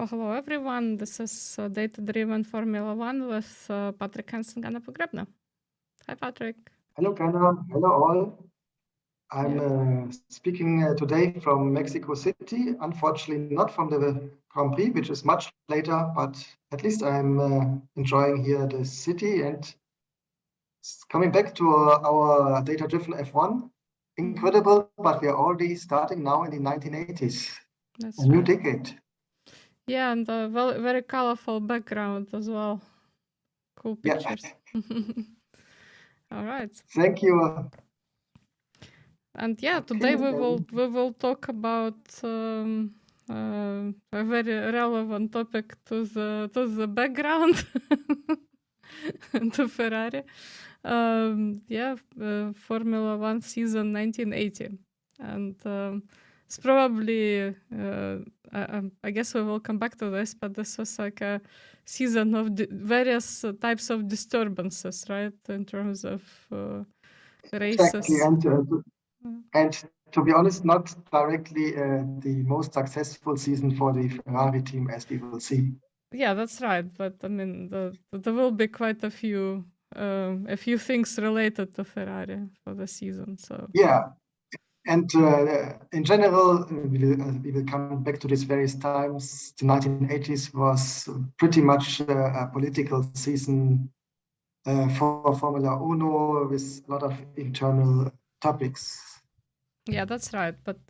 Well, hello everyone. This is Data-Driven Formula One with Patrick, Henz, and Ganna Pogrebna. Hi, Patrick. Hello, Ganna. Hello, all. I'm speaking today from Mexico City. Unfortunately, not from the Grand Prix, which is much later, but at least I'm enjoying here the city and coming back to our data-driven F1. Incredible, but we are already starting now in the 1980s. That's a new right. decade. Yeah, and a very colorful background as well. Cool pictures. All right. Thank you. And yeah, Okay, today we will talk about a very relevant topic to the background to Ferrari. Formula One season 1980, and it's probably I guess we will come back to this, but this was like a season of various types of disturbances, right? In terms of races. Exactly, and to be honest, not directly the most successful season for the Ferrari team, as we will see. Yeah, that's right. But I mean, there will be quite a few things related to Ferrari for the season. So yeah, and in general, we will come back to this various times. The 1980s was pretty much a political season for Formula Uno with a lot of internal topics. Yeah, that's right. But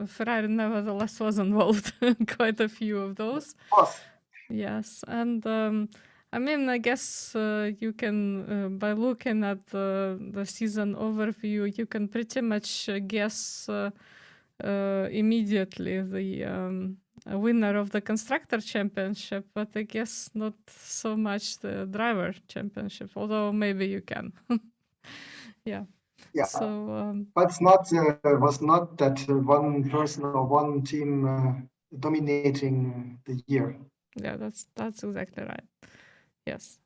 Ferrari nevertheless was involved in quite a few of those. Of course. Yes, and I mean, I guess you can, by looking at the season overview, you can pretty much guess immediately the winner of the Constructor Championship, but I guess not so much the Driver Championship, although maybe you can. Yeah. Yeah, so, but it's not was not that one person or one team dominating the year. Yeah, that's exactly right. Yes.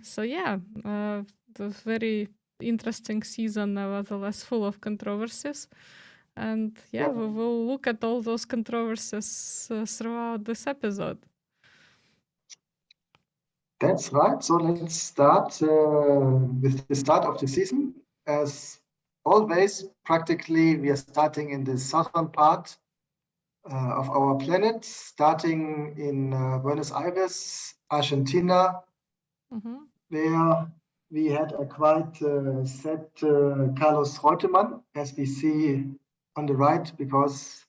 So yeah, the very interesting season, nevertheless, full of controversies, and yeah, we will look at all those controversies throughout this episode. That's right. So let's start with the start of the season. As always, practically, we are starting in the southern part of our planet, starting in Buenos Aires, Argentina, where we had a quite sad Carlos Reutemann, as we see on the right, because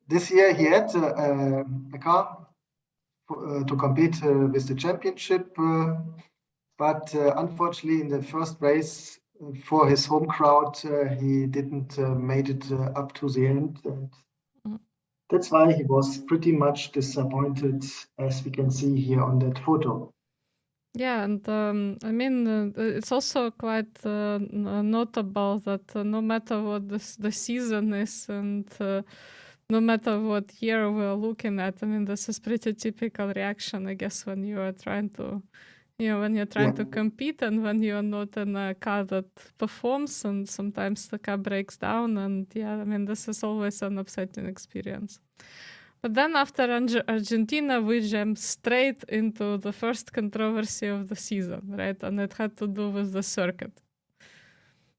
this year he had a car to compete with the championship, but unfortunately in the first race for his home crowd, he didn't made it up to the end. And that's why he was pretty much disappointed, as we can see here on that photo. Yeah, and I mean, it's also quite notable that no matter what the season is and no matter what year we're looking at, I mean, this is pretty typical reaction, I guess, when you are trying to, when you're trying to compete and when you're not in a car that performs, and sometimes the car breaks down. And yeah, I mean, this is always an upsetting experience. But then after Argentina, we jumped straight into the first controversy of the season, right? And it had to do with the circuit.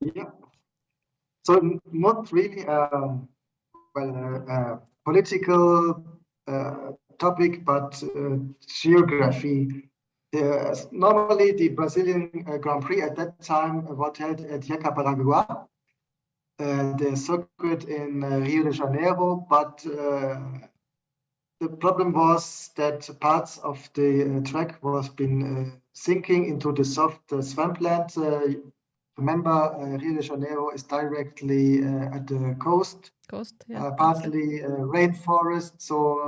Yeah. So not really political topic, but geography. Normally, the Brazilian Grand Prix at that time was held at Jacarepaguá, the circuit in Rio de Janeiro, but the problem was that parts of the track was been sinking into the soft swampland. Remember, Rio de Janeiro is directly at the coast, partly rainforest. So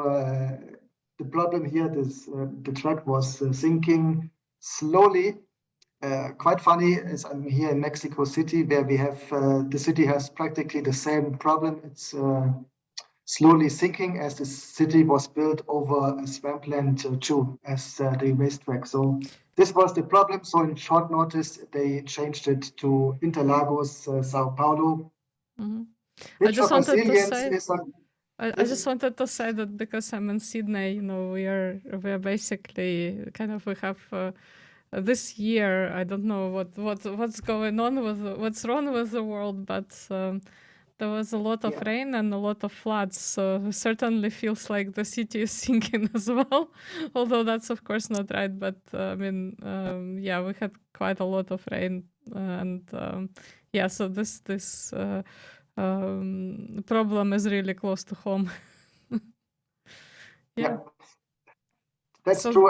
the problem here is the track was sinking slowly. Quite funny is I'm here in Mexico City, where we have the city has practically the same problem. It's slowly sinking as the city was built over a swampland too, as the racetrack. So this was the problem. So in short notice, they changed it to Interlagos, Sao Paulo. I just wanted to say, I just wanted to say that because I'm in Sydney, we're basically we have this year. I don't know what's going on what's wrong with the world, but there was a lot of rain and a lot of floods, so it certainly feels like the city is sinking as well. Although that's of course not right, but we had quite a lot of rain, and so this problem is really close to home. Yeah, that's true.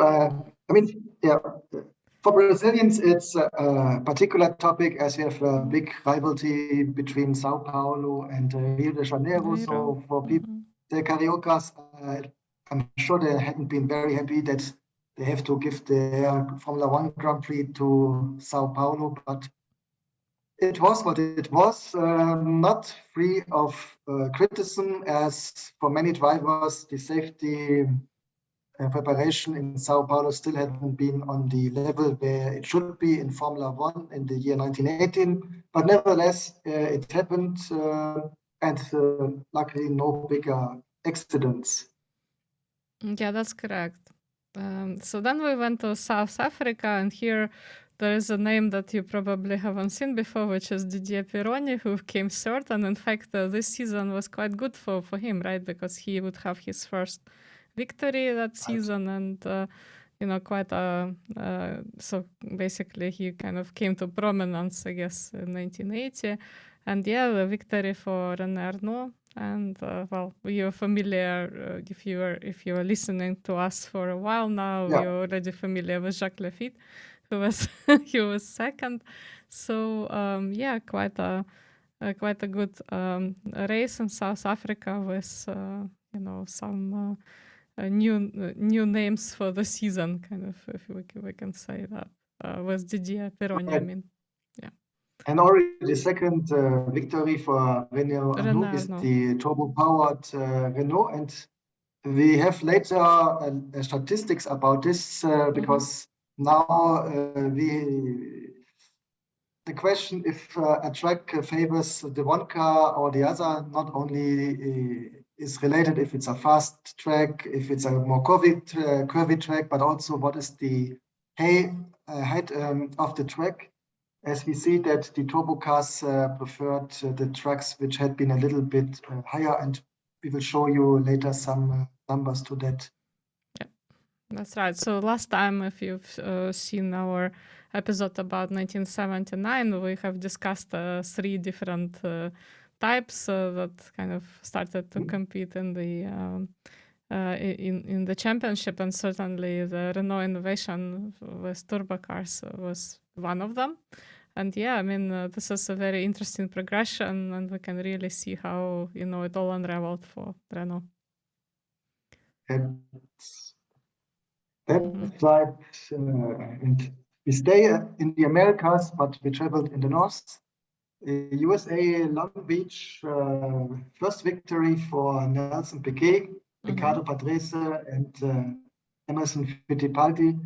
For Brazilians, it's a particular topic as we have a big rivalry between Sao Paulo and Rio de Janeiro. So for people, the Cariocas, I'm sure they hadn't been very happy that they have to give their Formula One Grand Prix to Sao Paulo, but it was what it was, not free of criticism, as for many drivers, the safety preparation in Sao Paulo still hadn't been on the level where it should be in Formula One in the year 1918. But nevertheless, it happened, and luckily no bigger accidents. Yeah, that's correct. So then we went to South Africa, and here there is a name that you probably haven't seen before, which is Didier Pironi, who came third. And in fact, this season was quite good for him, right? Because he would have his first victory that season, and so basically he kind of came to prominence, I guess, in 1980. And the victory for René Arnoux. And you're familiar, if you are listening to us for a while now, you're already familiar with Jacques Lafitte, who was he was second. So quite a good race in South Africa with some new names for the season, kind of, if we can say that, with Didier Pironi. I mean, yeah. And already the second victory for René Arnoux is the turbo-powered Renault, and we have later statistics about this because now the question if a track favors the one car or the other not only is related if it's a fast track, if it's a more curvy track, but also what is the height of the track. As we see that the turbo cars preferred the tracks which had been a little bit higher, and we will show you later some numbers to that. Yeah, that's right. So last time, if you've seen our episode about 1979, we have discussed 3 different types that kind of started to compete in the in the championship, and certainly the Renault innovation with turbo cars was one of them. And this is a very interesting progression, and we can really see how it all unraveled for Renault. That's right. And we stay in the Americas, but we traveled in the north. USA, Long Beach, first victory for Nelson Piquet, Ricardo Patrese, and Emerson Fittipaldi.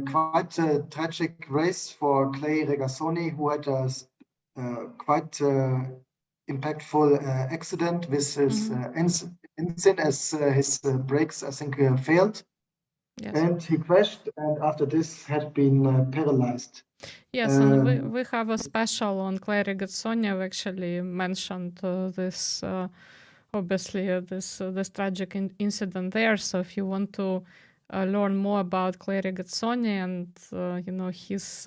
Quite a tragic race for Clay Regazzoni, who had a quite impactful accident with his engine as his brakes, I think, failed. Yes. And he crashed, and after this had been paralyzed. Yes, and we have a special on Clay Regazzoni. We actually mentioned this, obviously, this tragic incident there. So if you want to learn more about Clay Regazzoni and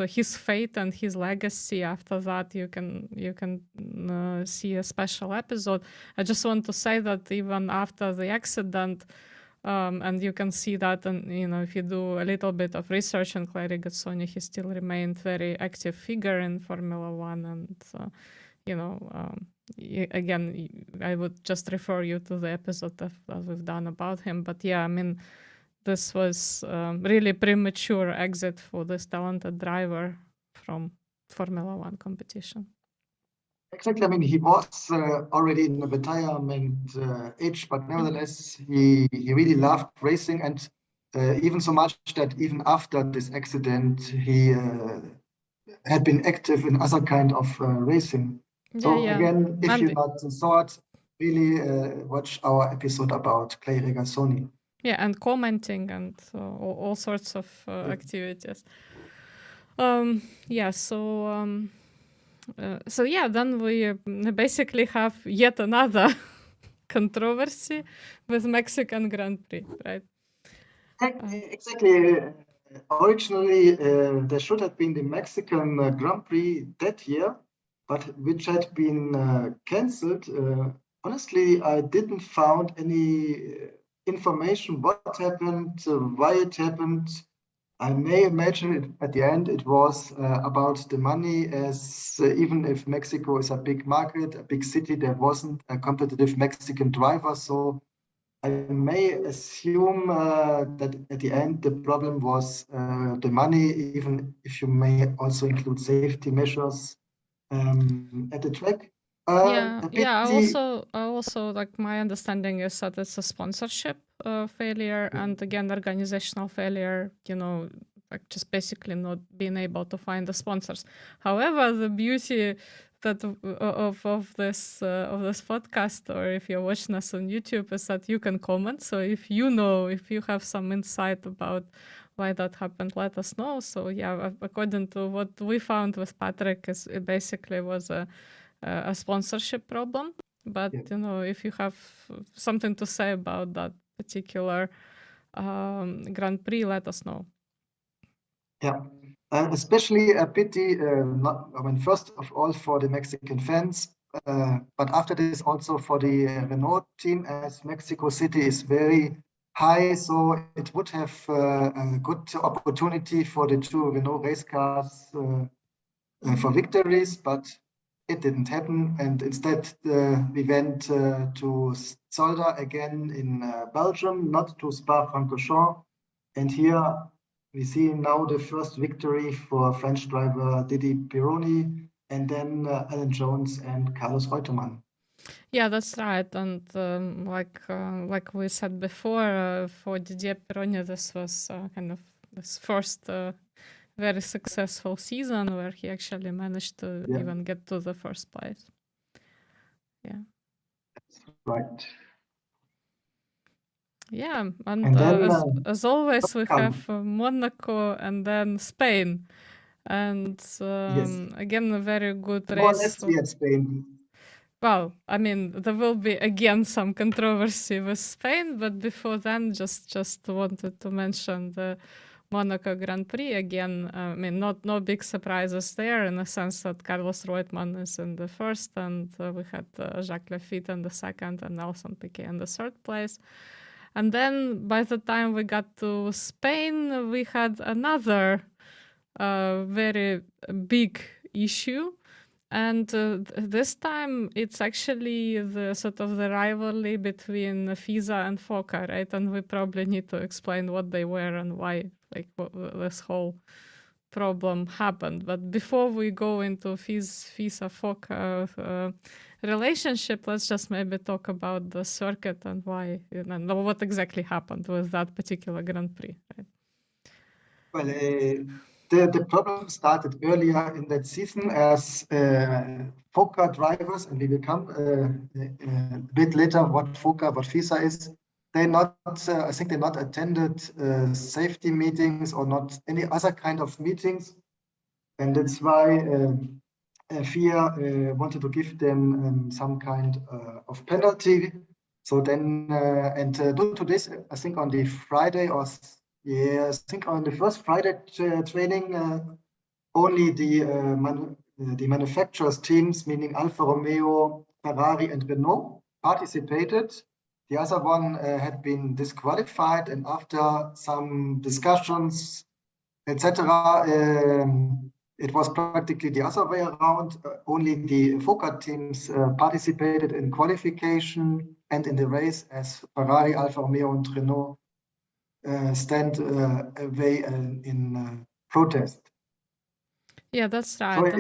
his fate and his legacy after that, you can see a special episode. I just want to say that even after the accident, and you can see that, and if you do a little bit of research on Clay Regazzoni, he still remained very active figure in Formula One, and again, I would just refer you to the episode that we've done about him. But this was really premature exit for this talented driver from Formula One competition. Exactly. He was already in the retirement age, but nevertheless, he really loved racing, and even so much that even after this accident, he had been active in other kind of racing. Again, if you not saw it, really watch our episode about Clay Regazzoni. Yeah, and commenting and all sorts of activities. Yeah, so yeah, then we basically have yet another controversy with Mexican Grand Prix, right? Exactly. Originally, there should have been the Mexican Grand Prix that year, but which had been cancelled. Honestly, I didn't found any information what happened, why it happened. I may imagine it, at the end it was about the money, as even if Mexico is a big market, a big city, there wasn't a competitive Mexican driver. So I may assume that at the end the problem was the money, even if you may also include safety measures at the track. Yeah, A yeah. pity. I also like my understanding is that it's a sponsorship failure and again organizational failure. You know, like just basically not being able to find the sponsors. However, the beauty that of this podcast, or if you're watching us on YouTube, is that you can comment. So if you have some insight about why that happened, let us know. So yeah, according to what we found with Patrick, is it basically was a sponsorship problem. But Yeah. you know, if you have something to say about that particular Grand Prix, let us know. Yeah, especially a pity. I mean, first of all, for the Mexican fans, but after this, also for the Renault team, as Mexico City is very high, so it would have a good opportunity for the two Renault race cars for victories, but it didn't happen. And instead, we went to Zolder again in Belgium, not to Spa-Francorchamps. And here we see now the first victory for French driver Didier Pironi, and then Alan Jones and Carlos Reutemann. Yeah, that's right. And like we said before, for Didier Pironi, this was kind of this first very successful season where he actually managed to even get to the first place. Yeah. That's right. Yeah, and then, as always, we have Monaco and then Spain. And yes, again, a very good more or race. less we had Spain. Well, I mean, there will be again some controversy with Spain, but before then, just wanted to mention the Monaco Grand Prix again. I mean, no big surprises there in the sense that Carlos Reutemann is in the first, and we had Jacques Lafitte in the second, and Nelson Piquet in the third place. And then by the time we got to Spain, we had another very big issue. And this time it's actually the sort of the rivalry between FISA and FOCA, right? And we probably need to explain what they were and why, like, this whole problem happened. But before we go into FISA-FOCA relationship, let's just maybe talk about the circuit and why, what exactly happened with that particular Grand Prix, right? Well, the problem started earlier in that season as FOCA drivers, and we will come a bit later what FOCA, what FISA is. They not, I think they not attended safety meetings or not any other kind of meetings, and that's why FIA wanted to give them some kind of penalty. So then, due to this, I think on the Friday or I think on the first Friday training, only the manufacturers teams, meaning Alfa Romeo, Ferrari, and Renault, participated. The other one had been disqualified, and after some discussions, etc., it was practically the other way around. Only the FOCA teams participated in qualification and in the race, as Ferrari, Alfa Romeo, and Renault stand away in protest. Yeah, that's right.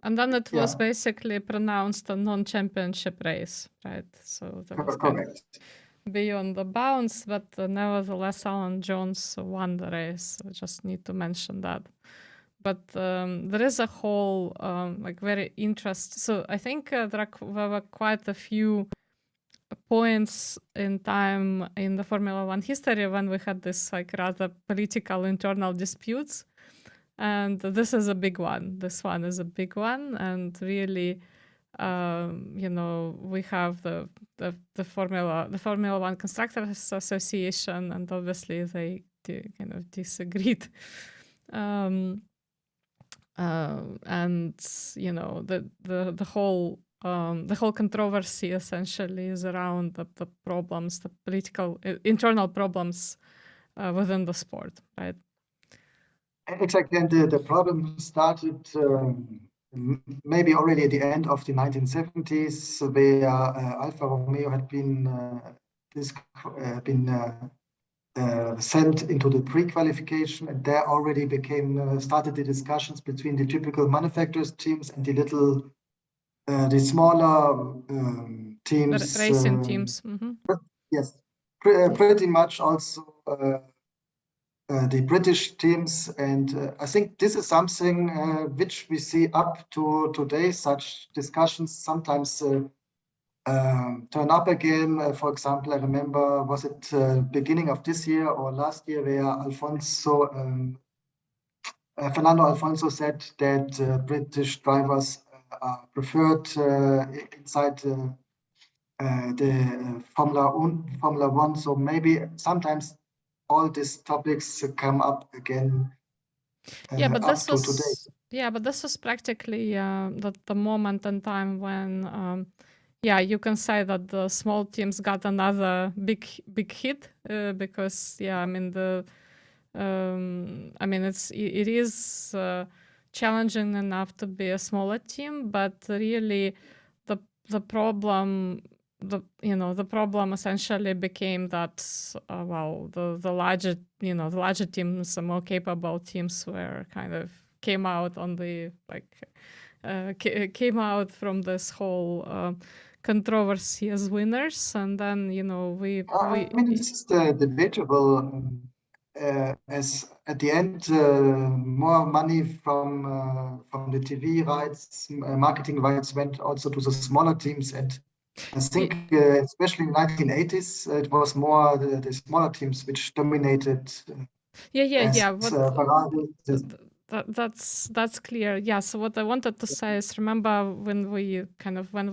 And then it was basically pronounced a non-championship race, right? So that was correct. Beyond the bounds, but nevertheless, Alan Jones won the race. I just need to mention that. but there is a whole like very interest. So I think there were quite a few points in time in the Formula One history when we had this like rather political internal disputes, and this is a big one. This one is a big one, and really, we have the Formula One Constructors Association, and obviously they kind of disagreed. And the whole controversy essentially is around the problems, the political internal problems within the sport, right? Exactly, and the problem started maybe already at the end of the 1970s, where Alfa Romeo had been sent into the pre-qualification, and there already started the discussions between the typical manufacturers teams and the smaller teams, the racing teams. Mm-hmm. Yes, pretty much also the British teams, and I think this is something which we see up to today. Such discussions sometimes turn up again. For example, I remember, was it beginning of this year or last year, where Fernando Alonso said that British drivers are preferred inside the Formula One. So maybe sometimes all these topics come up again. But this was practically the moment in time when you can say that the small teams got another big hit because it is challenging enough to be a smaller team, but really the problem essentially became that the larger teams, the more capable teams, were kind of came out on the came out from this whole controversy as winners, and then it's debatable. As at the end, more money from the TV rights, marketing rights went also to the smaller teams, and I think especially in the 1980s, it was more the smaller teams which dominated. That's clear. Yeah. So what I wanted to say is, remember when we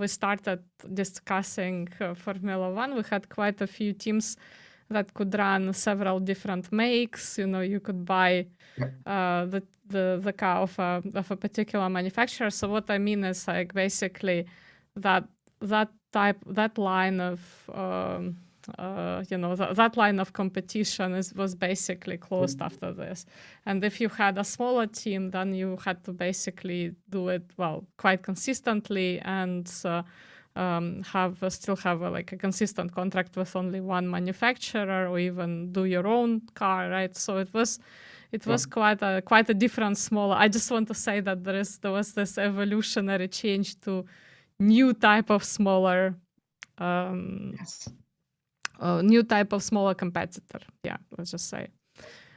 started discussing Formula One, we had quite a few teams that could run several different makes. You could buy the car of a particular manufacturer. So what I mean is like basically that line of that line of competition was basically closed after this. And if you had a smaller team, then you had to basically do it quite consistently and still have a consistent contract with only one manufacturer, or even do your own car, right? So it was quite a different, smaller. I just want to say that there was this evolutionary change to new type of smaller new type of smaller competitor. Yeah, let's just say.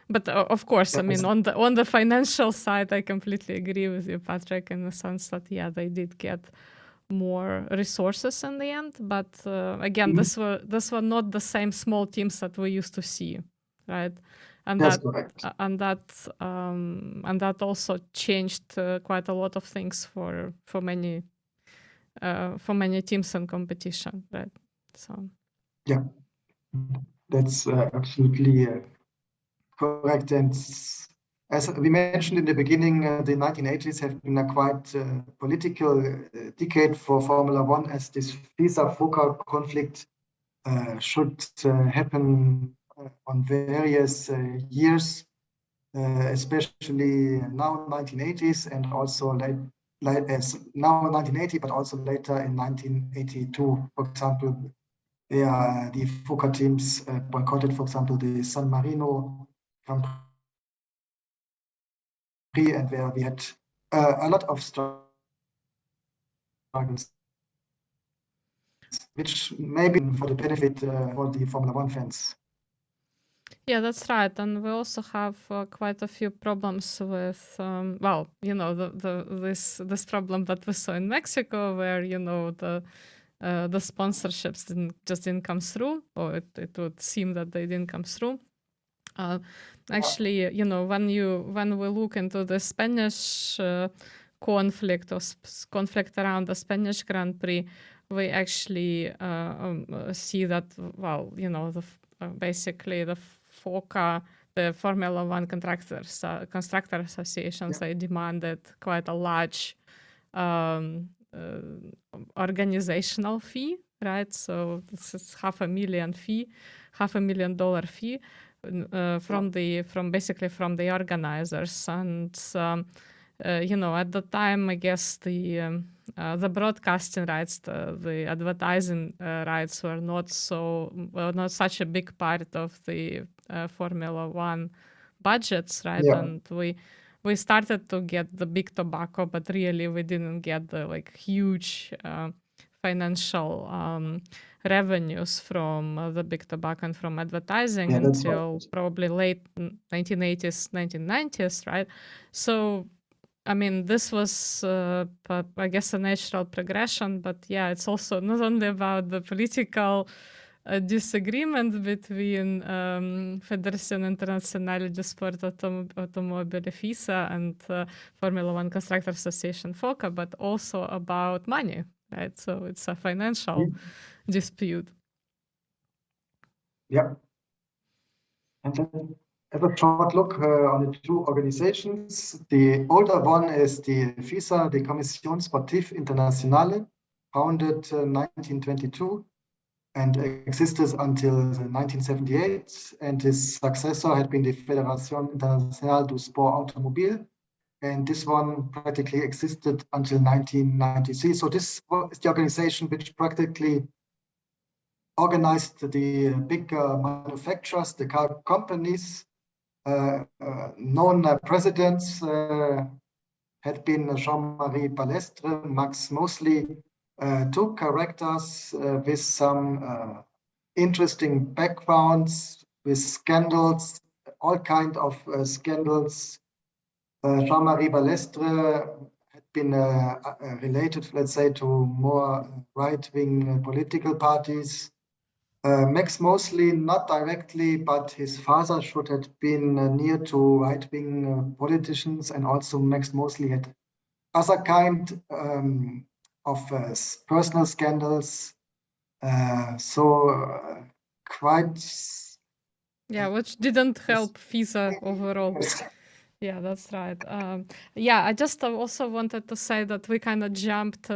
But of course, I mean, on the financial side, I completely agree with you, Patrick, in the sense that they did get more resources in the end. But again, this were not the same small teams that we used to see, right? And that's correct. And that also changed quite a lot of things for many teams in competition, right? So yeah, that's absolutely correct. And as we mentioned in the beginning, the 1980s have been a quite political decade for Formula One, as this FISA-FOCA conflict should happen on various years, especially now 1980s, and also as now 1980, but also later in 1982, for example. The FOCA teams boycotted, for example, the San Marino Grand Prix, and where we had a lot of struggles, which maybe for the benefit for the Formula One fans. Yeah, that's right. And we also have quite a few problems with, well, you know, this problem that we saw in Mexico, where, you know, the sponsorships didn't come through, or it would seem that they didn't come through. Actually, you know, when we look into the Spanish conflict or conflict around the Spanish Grand Prix, we actually see that, well, you know, basically the FOCA, the Formula One constructor associations, they demanded quite a large organizational fee, right? So this is $500,000 fee from basically from the organizers. And you know, at the time, I guess the broadcasting rights, the advertising rights were not such a big part of the Formula One budgets, right? Yeah. And we started to get the big tobacco, but really we didn't get the like huge financial revenues from the big tobacco and from advertising until probably late 1980s, 1990s, right? So, I mean, this was, I guess, a natural progression, but yeah, it's also not only about the political disagreement between Fédération Internationale du Sport Automobile FISA and Formula One Constructor Association FOCA, but also about money, right? So it's a financial dispute. Yeah. And then have a short look on the two organizations. The older one is the FISA, the Commission Sportive Internationale, founded 1922 and existed until 1978. And his successor had been the Fédération Internationale du Sport Automobile. And this one practically existed until 1993. So this is the organization which practically organized the big manufacturers, the car companies. Known presidents had been Jean-Marie Balestre, Max Mosley, two characters with some interesting backgrounds, with scandals, all kinds of scandals. Jean-Marie Balestre had been related, let's say, to more right-wing political parties. Max Mosley, not directly, but his father should have been near to right-wing politicians, and also Max Mosley had other kind of personal scandals. Quite. Yeah, which didn't help FISA overall. Yeah, that's right. Yeah, I just also wanted to say that we kind of jumped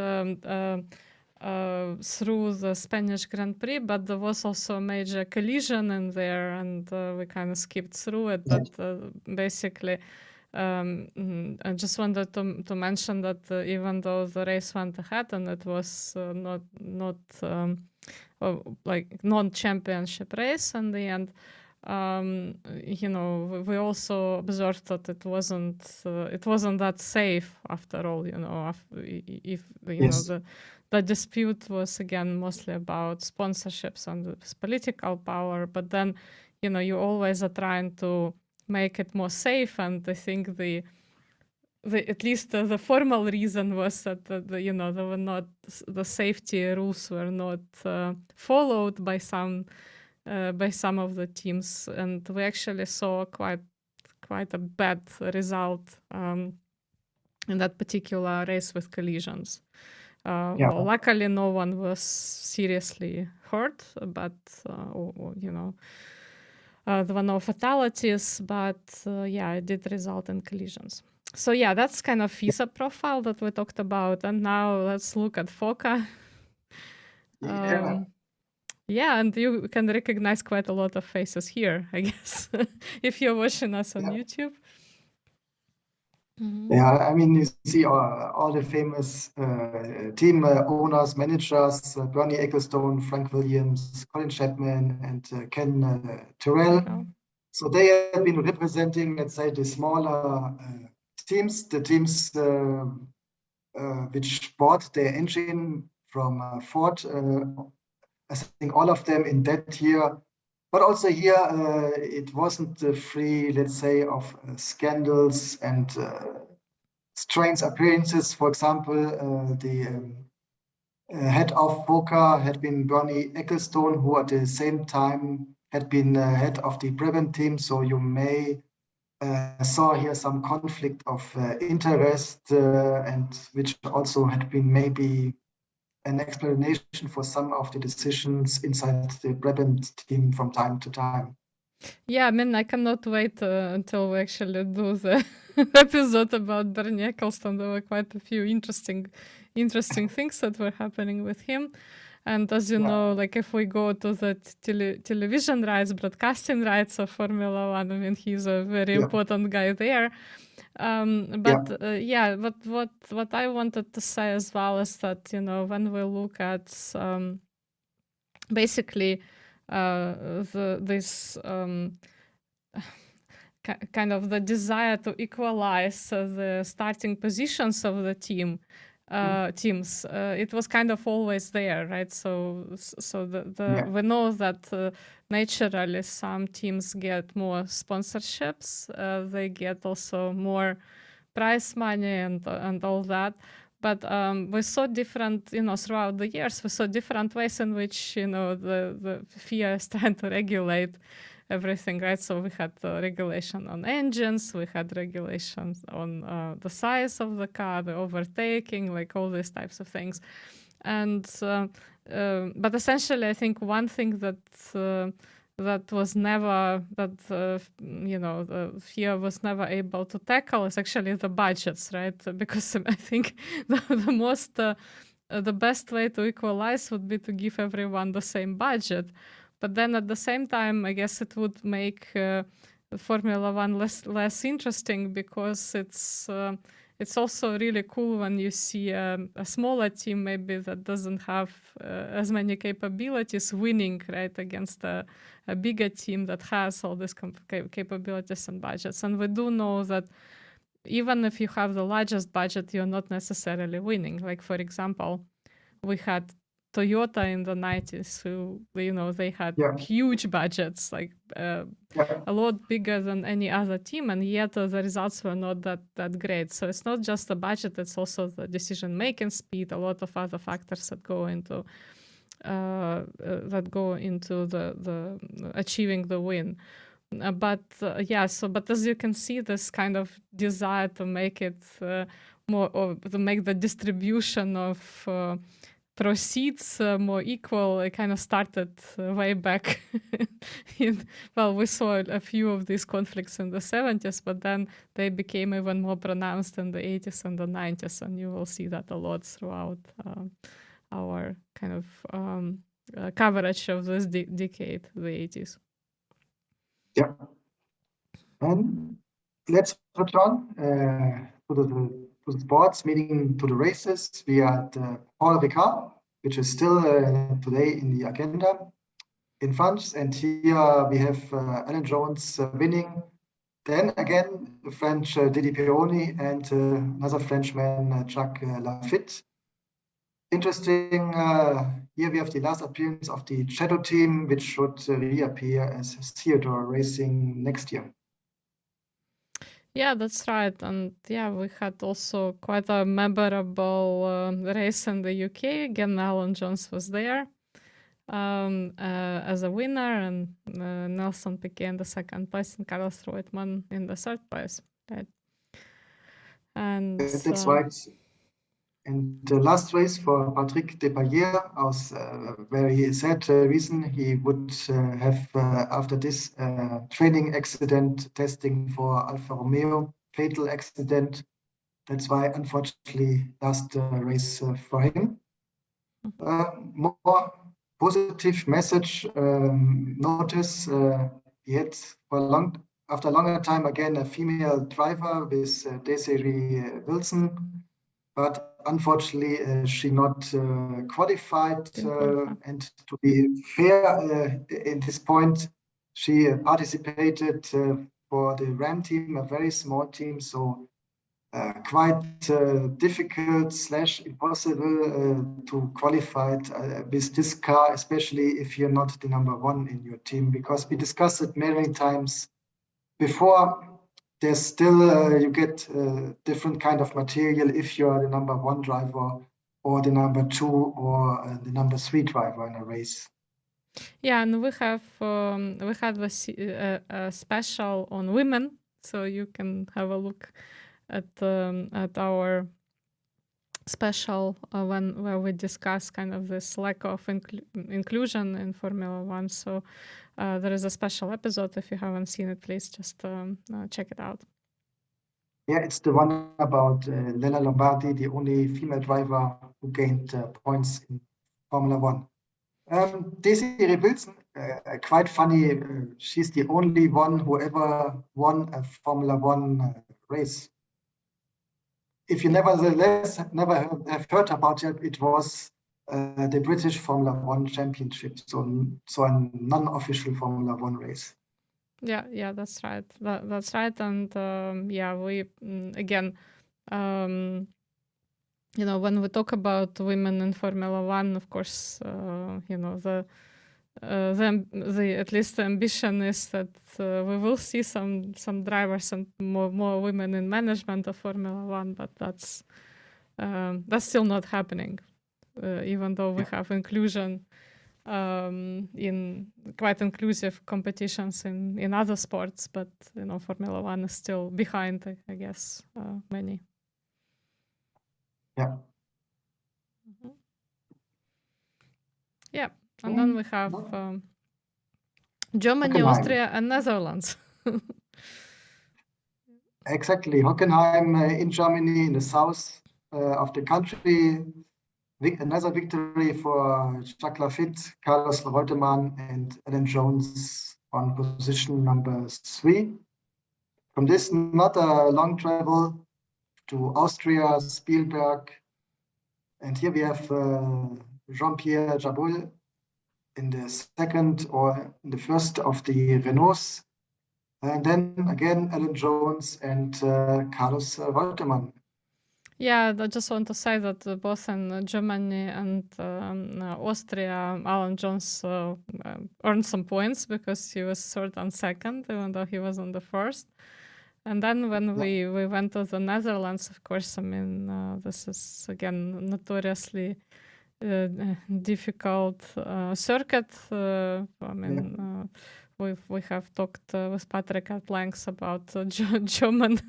through the Spanish Grand Prix, but there was also a major collision in there, and we kind of skipped through it. But basically, I just wanted to mention that even though the race went ahead and it was not like non-championship race in the end, you know, we also observed that it wasn't that safe after all. You know, if you know the dispute was again mostly about sponsorships and political power, but then, you know, you always are trying to make it more safe, and I think at least the formal reason was that you know, there were not, the safety rules were not followed by some of the teams, and we actually saw quite a bad result in that particular race with collisions. Well, luckily no one was seriously hurt, but you know, there were no fatalities, but yeah, it did result in collisions. So yeah, that's kind of FISA profile that we talked about, and now let's look at FOCA. Yeah, and you can recognize quite a lot of faces here, I guess, if you're watching us on YouTube. Yeah, I mean, you see all the famous team owners, managers, Bernie Ecclestone, Frank Williams, Colin Chapman, and Ken Terrell. So they have been representing, let's say, the smaller teams, the teams which bought their engine from Ford. I think all of them in that year But also here, it wasn't free, let's say, of scandals and strange appearances. For example, the head of FOCA had been Bernie Ecclestone, who at the same time had been head of the Prevent team. So you may saw here some conflict of interest, and which also had been maybe an explanation for some of the decisions inside the Prevent team from time to time. Yeah, I mean, I cannot wait until we actually do the episode about Bernie Ecclestone. There were quite a few interesting things that were happening with him. And as you know, like if we go to the television rights, broadcasting rights of Formula One, I mean, he's a very important guy there. But what I wanted to say as well is that, you know, when we look at basically this kind of the desire to equalize the starting positions of the teams, it was kind of always there, right? So we know that naturally some teams get more sponsorships, they get also more prize money and all that. But we saw different, you know, throughout the years, we saw different ways in which, you know, the FIA is trying to regulate everything, right? So we had regulation on engines, we had regulations on the size of the car, the overtaking, like all these types of things. And but essentially, I think one thing that was never, you know, the FIA was never able to tackle is actually the budgets, right? Because I think the best way to equalize would be to give everyone the same budget. But then at the same time, I guess it would make Formula One less interesting, because it's also really cool when you see a smaller team maybe that doesn't have as many capabilities winning, right, against a bigger team that has all these capabilities and budgets. And we do know that even if you have the largest budget, you're not necessarily winning. Like, for example, we had Toyota in the 90s, who, you know, they had huge budgets, like a lot bigger than any other team, and yet the results were not that great. So it's not just the budget, it's also the decision-making speed, a lot of other factors that go into the achieving the win. But as you can see, this kind of desire to make it more, or to make the distribution of proceeds more equal, it kind of started way back. We saw a few of these conflicts in the 70s, but then they became even more pronounced in the 80s and the 90s, and you will see that a lot throughout our kind of coverage of this decade, the 80s. Yeah. And let's return to the sports, meaning to the races. We are at Paul Ricard, which is still today in the agenda in France. And here we have Alan Jones winning. Then again, the French Didi Pironi and another Frenchman, Jacques Lafitte. Interesting, here we have the last appearance of the Shadow team, which should reappear as Theodore Racing next year. Yeah, that's right. And yeah, we had also quite a memorable race in the UK. Again, Alan Jones was there as a winner, and Nelson Piquet in the second place, and Carlos Reutemann in the third place. Right. And that's right. And the last race for Patrick Depailler was a very sad reason. He would have, after this training accident, testing for Alfa Romeo, fatal accident. That's why, unfortunately, last race for him. More positive message. Notice he had after a longer time again a female driver with Desiree Wilson. But unfortunately, she not qualified. And to be fair, in this point, she participated for the Ram team, a very small team. So quite difficult / impossible to qualify with this car, especially if you're not the number one in your team, because we discussed it many times before. There's still, you get different kind of material if you're the number one driver or the number two or the number three driver in a race. Yeah, and we had a special on women, so you can have a look at our special where we discuss kind of this lack of inclusion in Formula One. So there is a special episode. If you haven't seen it, please just check it out. Yeah, it's the one about Lella Lombardi, the only female driver who gained points in Formula One. Desiree Wilson, quite funny. She's the only one who ever won a Formula One race. If you nevertheless never have heard about it, it was the British Formula One Championship, so a non-official Formula One race. Yeah, that's right. That's right. And yeah, we again, when we talk about women in Formula One, of course, the at least the ambition is that we will see some drivers and more women in management of Formula One, but that's still not happening, even though we have inclusion in quite inclusive competitions in other sports, but Formula One is still behind, I guess, many. Yeah. Mm-hmm. Yeah, and then we have Germany, Hockenheim. Austria, and Netherlands. Exactly, Hockenheim in Germany, in the south of the country. Another victory for Jacques Laffite, Carlos Reutemann, and Alan Jones on position number 3. From this, not a long travel to Austria, Spielberg. And here we have Jean-Pierre Jabouille in the second or in the first of the Renaults. And then again, Alan Jones and Carlos Reutemann. Yeah, I just want to say that both in Germany and Austria, Alan Jones earned some points because he was third and second, even though he was on the first. And then when we went to the Netherlands, of course, I mean, this is, again, notoriously difficult circuit. I mean, we have talked with Patrick at length about German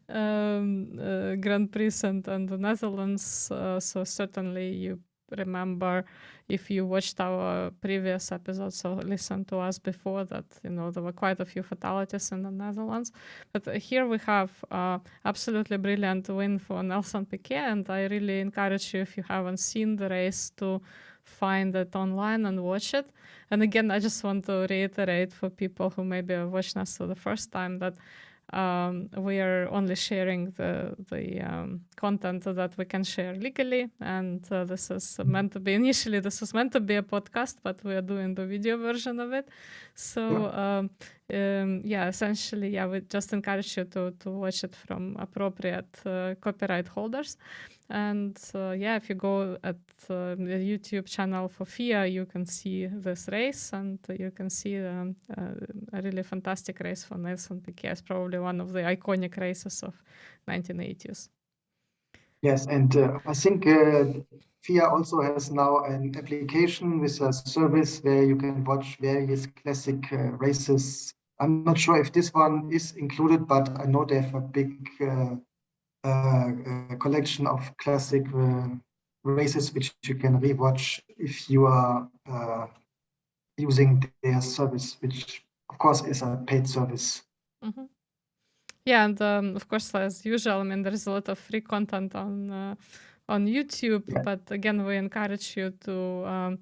Grand Prix and the Netherlands. So certainly you remember, if you watched our previous episodes or listened to us before, that there were quite a few fatalities in the Netherlands. But here we have absolutely brilliant win for Nelson Piquet, and I really encourage you, if you haven't seen the race, to find it online and watch it. And again, I just want to reiterate for people who maybe are watching us for the first time that we are only sharing the content that we can share legally, and this is meant to be, initially this was meant to be a podcast, but we are doing the video version of it. So essentially, we just encourage you to watch it from appropriate copyright holders. And if you go at the YouTube channel for FIA, you can see this race, and you can see a really fantastic race for Nelson Piquet. It's probably one of the iconic races of 1980s. Yes, and I think FIA also has now an application with a service where you can watch various classic races. I'm not sure if this one is included, but I know they have a big collection of classic races which you can rewatch if you are using their service, which of course is a paid service. Mm-hmm. Yeah, and of course, as usual, I mean, there's a lot of free content on YouTube. Yeah. But again, we encourage you to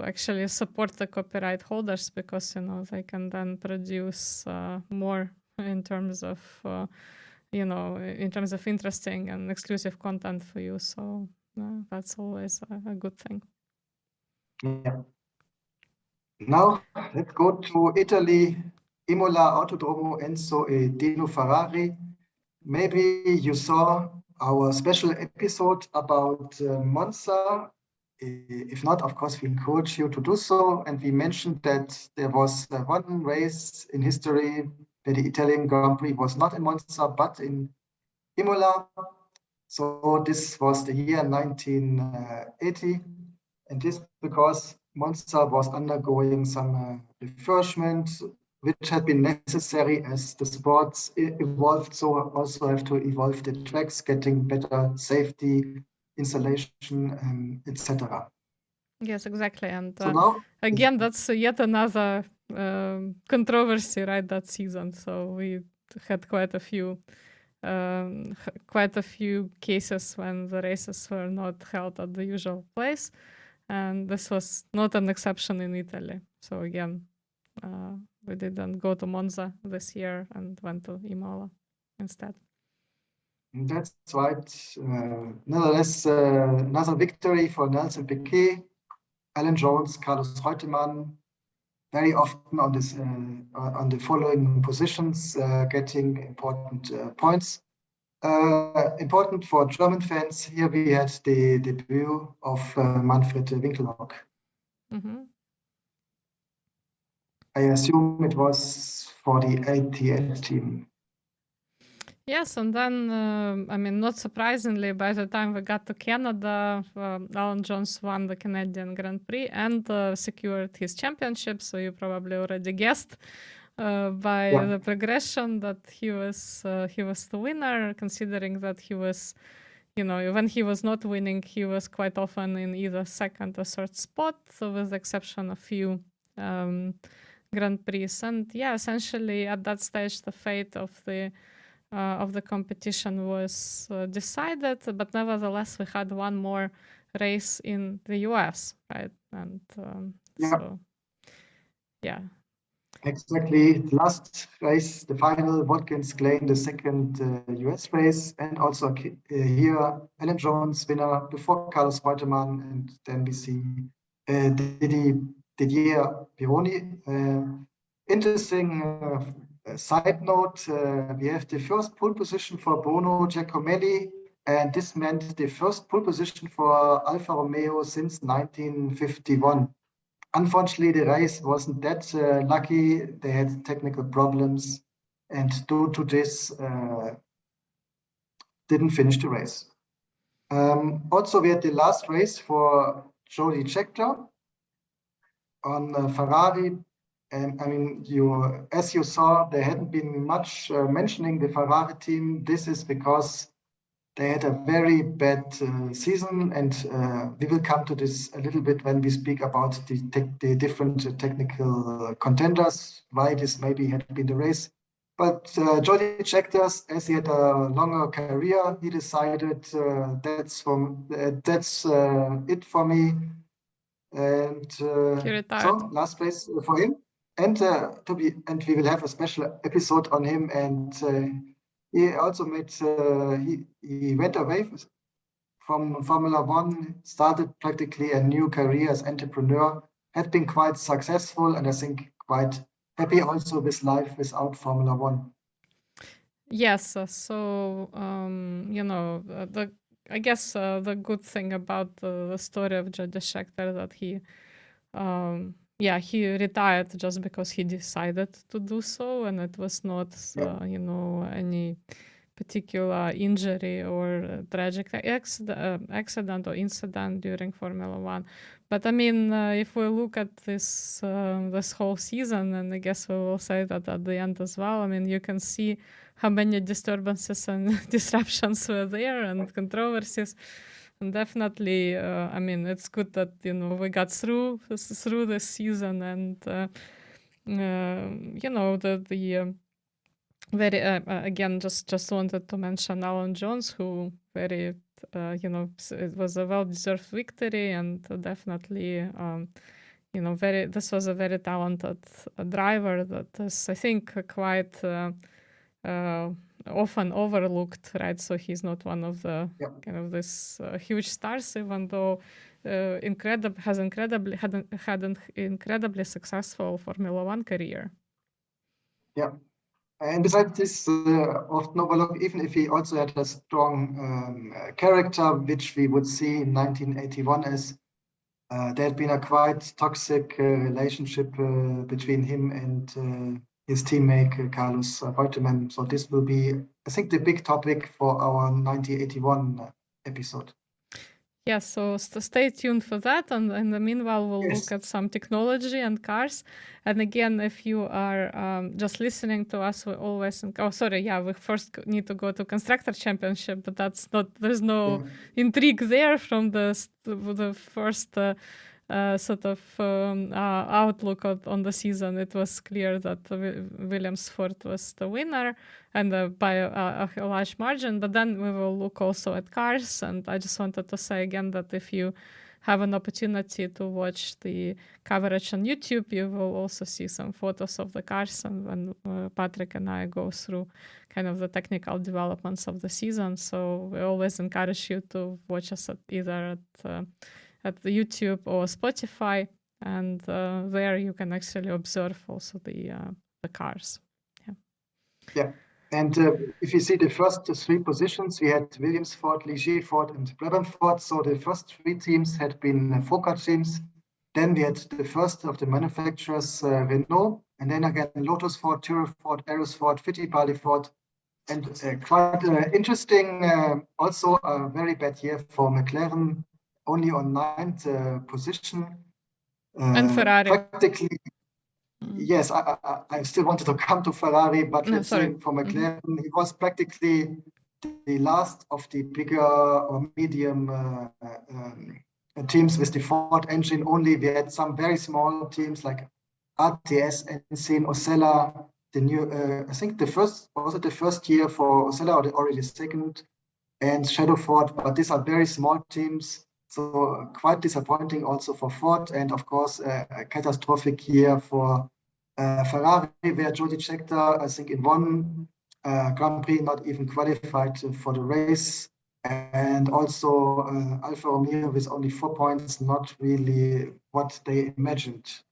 actually support the copyright holders, because they can then produce more in terms of interesting and exclusive content for you. So that's always a good thing. Yeah. Now let's go to Italy, Imola, Autodromo Enzo e Dino Ferrari. maybe you saw our special episode about Monza. If not, of course, we encourage you to do so. And we mentioned that there was one race in history where the Italian Grand Prix was not in Monza, but in Imola. So this was the year 1980. And this because Monza was undergoing some refurbishment, which had been necessary as the sports evolved. So also have to evolve the tracks, getting better safety, installation, etc. Yes, exactly. And So now, again, that's yet another controversy, right? That season. So we had quite a few cases when the races were not held at the usual place, and this was not an exception in Italy. So again, we didn't go to Monza this year and went to Imola instead. that's right. Nevertheless, another victory for Nelson Piquet, Alan Jones, Carlos Reutemann, very often on this on the following positions, getting important points. Important for German fans, here we had the debut of Manfred Winkelhock. I assume it was for the ATS team. Yes, and then, I mean, not surprisingly, by the time we got to Canada, Alan Jones won the Canadian Grand Prix and secured his championship. So you probably already guessed by the progression that he was the winner, considering that he was, when he was not winning, he was quite often in either second or third spot, so with the exception of few Grand Prix. And yeah, essentially at that stage, the fate of the competition was decided, but nevertheless we had one more race in the US, right? And so yeah, exactly. The last race, the final, Watkins claimed the second US race, and also here Alan Jones winner before Carlos Reutemann, and then we see Didier Pironi. Interesting side note, we have the first pole position for Bruno Giacomelli, and this meant the first pole position for Alfa Romeo since 1951. Unfortunately, the race wasn't that lucky. They had technical problems, and due to this, didn't finish the race. Also, we had the last race for Jody Scheckter on Ferrari. And I mean, as you saw, there hadn't been much mentioning the Ferrari team. This is because they had a very bad season, and we will come to this a little bit when we speak about the different technical contenders, why this maybe had been the race. But Jody Scheckter, as he had a longer career, he decided that's it for me. And so last place for him. And we will have a special episode on him. And he also made he went away from Formula One, started practically a new career as entrepreneur. Had been quite successful, and I think quite happy also with life without Formula One. Yes, so I guess the good thing about the story of Jody Scheckter that he retired just because he decided to do so, and it was not any particular injury or tragic accident or incident during Formula One. But I mean, if we look at this whole season, and I guess we will say that at the end as well, I mean, you can see how many disturbances and disruptions were there and controversies. And definitely, I mean, it's good that, we got through this season, and, the very again, just wanted to mention Alan Jones, who it was a well-deserved victory, and definitely, this was a very talented driver that is, I think, quite often overlooked, right? So he's not one of the kind of this huge stars, even though had an incredibly successful Formula One career. Yeah. And besides this, often overlooked, even if he also had a strong character, which we would see in 1981 as there had been a quite toxic relationship between him and his teammate Carlos Reutemann. So this will be, I think, the big topic for our 1981 episode. Yeah, so stay tuned for that. And in the meanwhile, we'll Yes. look at some technology and cars. And again, if you are just listening to us, we always think, oh, sorry, yeah, we first need to go to Constructor Championship, but that's not, there's no intrigue there from the first sort of outlook on the season. It was clear that Williams-Ford was the winner and by a large margin. But then we will look also at cars. And I just wanted to say again that if you have an opportunity to watch the coverage on YouTube, you will also see some photos of the cars. And when Patrick and I go through kind of the technical developments of the season. So we always encourage you to watch us either at the YouTube or Spotify, and there you can actually observe also the cars. Yeah. And if you see the first three positions, we had Williams-Ford, Ligier-Ford, and Brabham-Ford. So the first three teams had been FOCA teams. Then we had the first of the manufacturers, Renault, and then again Lotus-Ford, Tyrrell-Ford, Aeros-Ford, Fittipaldi-Ford. And quite interesting, also a very bad year for McLaren, only on 9th position. And Ferrari. Practically, yes, I still wanted to come to Ferrari, but let's say for McLaren, it was practically the last of the bigger or medium teams with the Ford engine only. We had some very small teams like RTS, Ensign, Osella. The new, I think the first, was it the first year for Osella or already the second, and Shadow Ford, but these are very small teams. So quite disappointing also for Ford, and of course a catastrophic year for Ferrari, where Jody Scheckter, I think in one Grand Prix, not even qualified for the race, and also Alfa Romeo with only 4 points, not really what they imagined.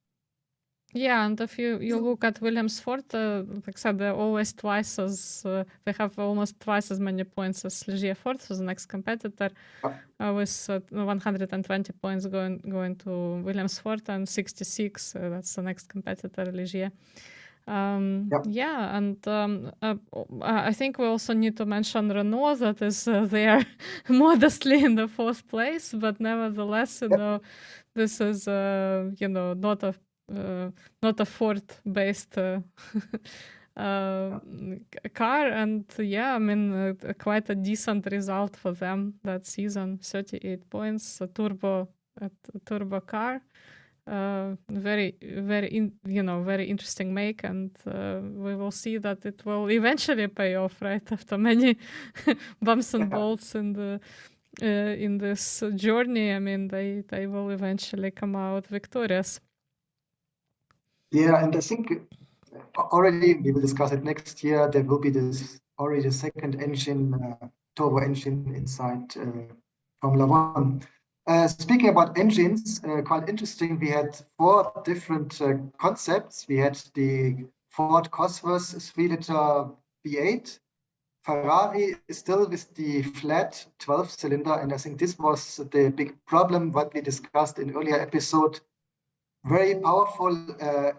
Yeah, and if you look at Williams-Ford, like I said, they're always twice as they have almost twice as many points as Ligier-Ford, so the next competitor, with 120 points going to Williams-Ford and 66. That's the next competitor, Ligier. Yeah, and I think we also need to mention Renault, that is there modestly in the 4th place, but nevertheless, you know, this is you know, not a Ford-based car, and yeah, I mean, quite a decent result for them that season. 38 points, a turbo car. Very very interesting make, and we will see that it will eventually pay off, right, after many bumps and bolts in this journey. I mean, they will eventually come out victorious. Yeah, and I think already we will discuss it next year. There will be this already the second engine, turbo engine inside Formula One. Speaking about engines, quite interesting. We had 4 different concepts. We had the Ford Cosworth 3-liter V8. Ferrari is still with the flat 12-cylinder, and I think this was the big problem what we discussed in earlier episode. Very powerful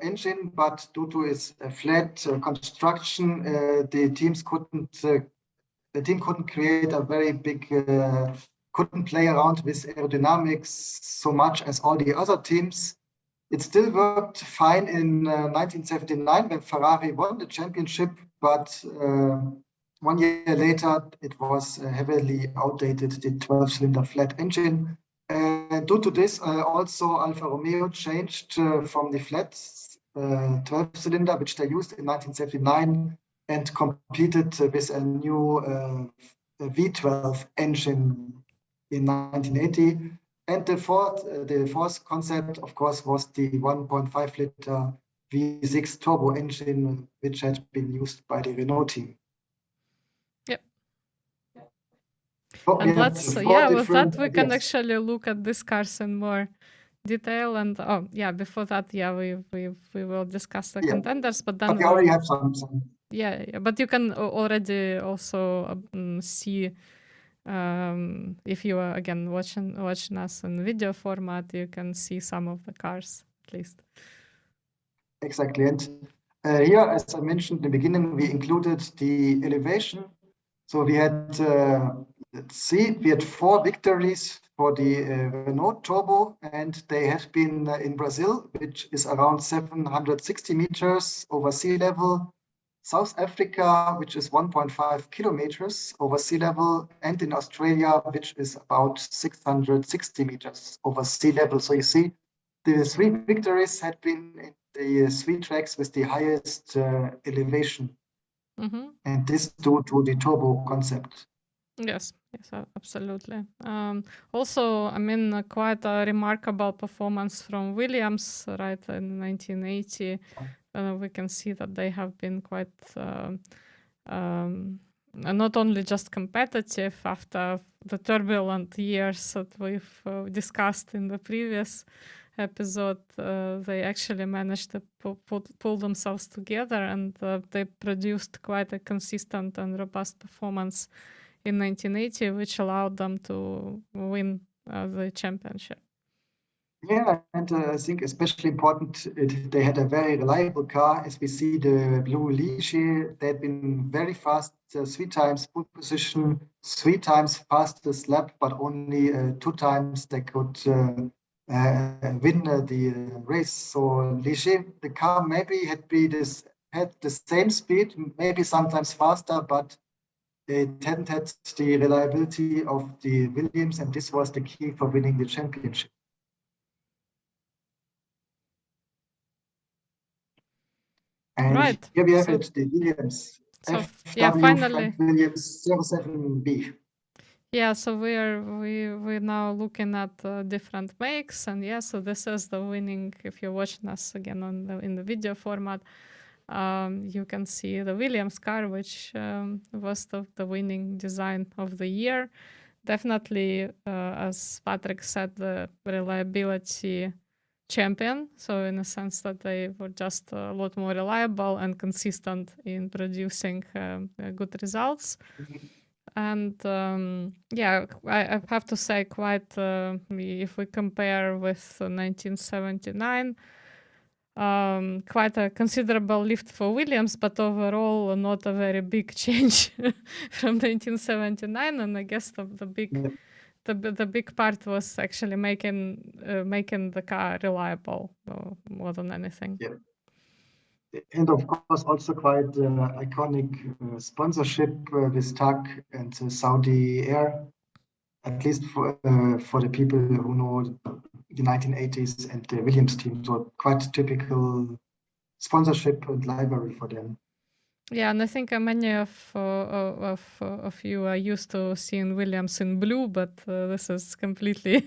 engine, but due to its flat construction, the team couldn't create a very big, couldn't play around with aerodynamics so much as all the other teams. It still worked fine in 1979 when Ferrari won the championship, but 1 year later it was heavily outdated, the 12-cylinder flat engine. Due to this, also Alfa Romeo changed from the flat 12-cylinder, which they used in 1979, and competed with a new V12 engine in 1980. And the fourth concept, of course, was the 1.5-liter V6 turbo engine, which had been used by the Renault team. And let's, with that, we can actually look at these cars in more detail. And before that, we will discuss the contenders. But then we already have some. yeah. But you can already also see, if you are again watching us in video format, you can see some of the cars at least. Exactly. And here, as I mentioned in the beginning, we included the elevation. So we had, let's see, we had 4 victories for the Renault Turbo, and they have been in Brazil, which is around 760 meters over sea level, South Africa, which is 1.5 kilometers over sea level, and in Australia, which is about 660 meters over sea level. So you see, the 3 victories had been in the 3 tracks with the highest elevation. And this due to the turbo concept. Yes, absolutely. Also, I mean, quite a remarkable performance from Williams, right, in 1980. We can see that they have been quite not only just competitive after the turbulent years that we've discussed in the previous episode, they actually managed to pull themselves together, and they produced quite a consistent and robust performance in 1980, which allowed them to win the championship. Yeah, and I think especially important, they had a very reliable car. As we see the blue Ligier, they had been very fast, 3 times pole position, 3 times fastest lap, but only 2 times they could win the race. So Ligier, the car maybe had the same speed, maybe sometimes faster, but it hadn't had the reliability of the Williams, and this was the key for winning the championship. And right. Here we have it, the Williams. So FW finally, Frank Williams 07B. Yeah, so we're now looking at different makes, and so this is the winning. If you're watching us again in the video format, you can see the Williams car, which was the winning design of the year. Definitely, as Patrick said, the reliability champion. So in a sense that they were just a lot more reliable and consistent in producing good results. And I have to say, quite if we compare with 1979, quite a considerable lift for Williams, but overall not a very big change from 1979. And I guess the big part was actually making the car reliable more than anything. Yeah. And of course, also quite iconic sponsorship with TAG and Saudi Air, at least for the people who know the 1980s and the Williams team. So quite typical sponsorship and library for them. Yeah, and I think many of you are used to seeing Williams in blue, but this is completely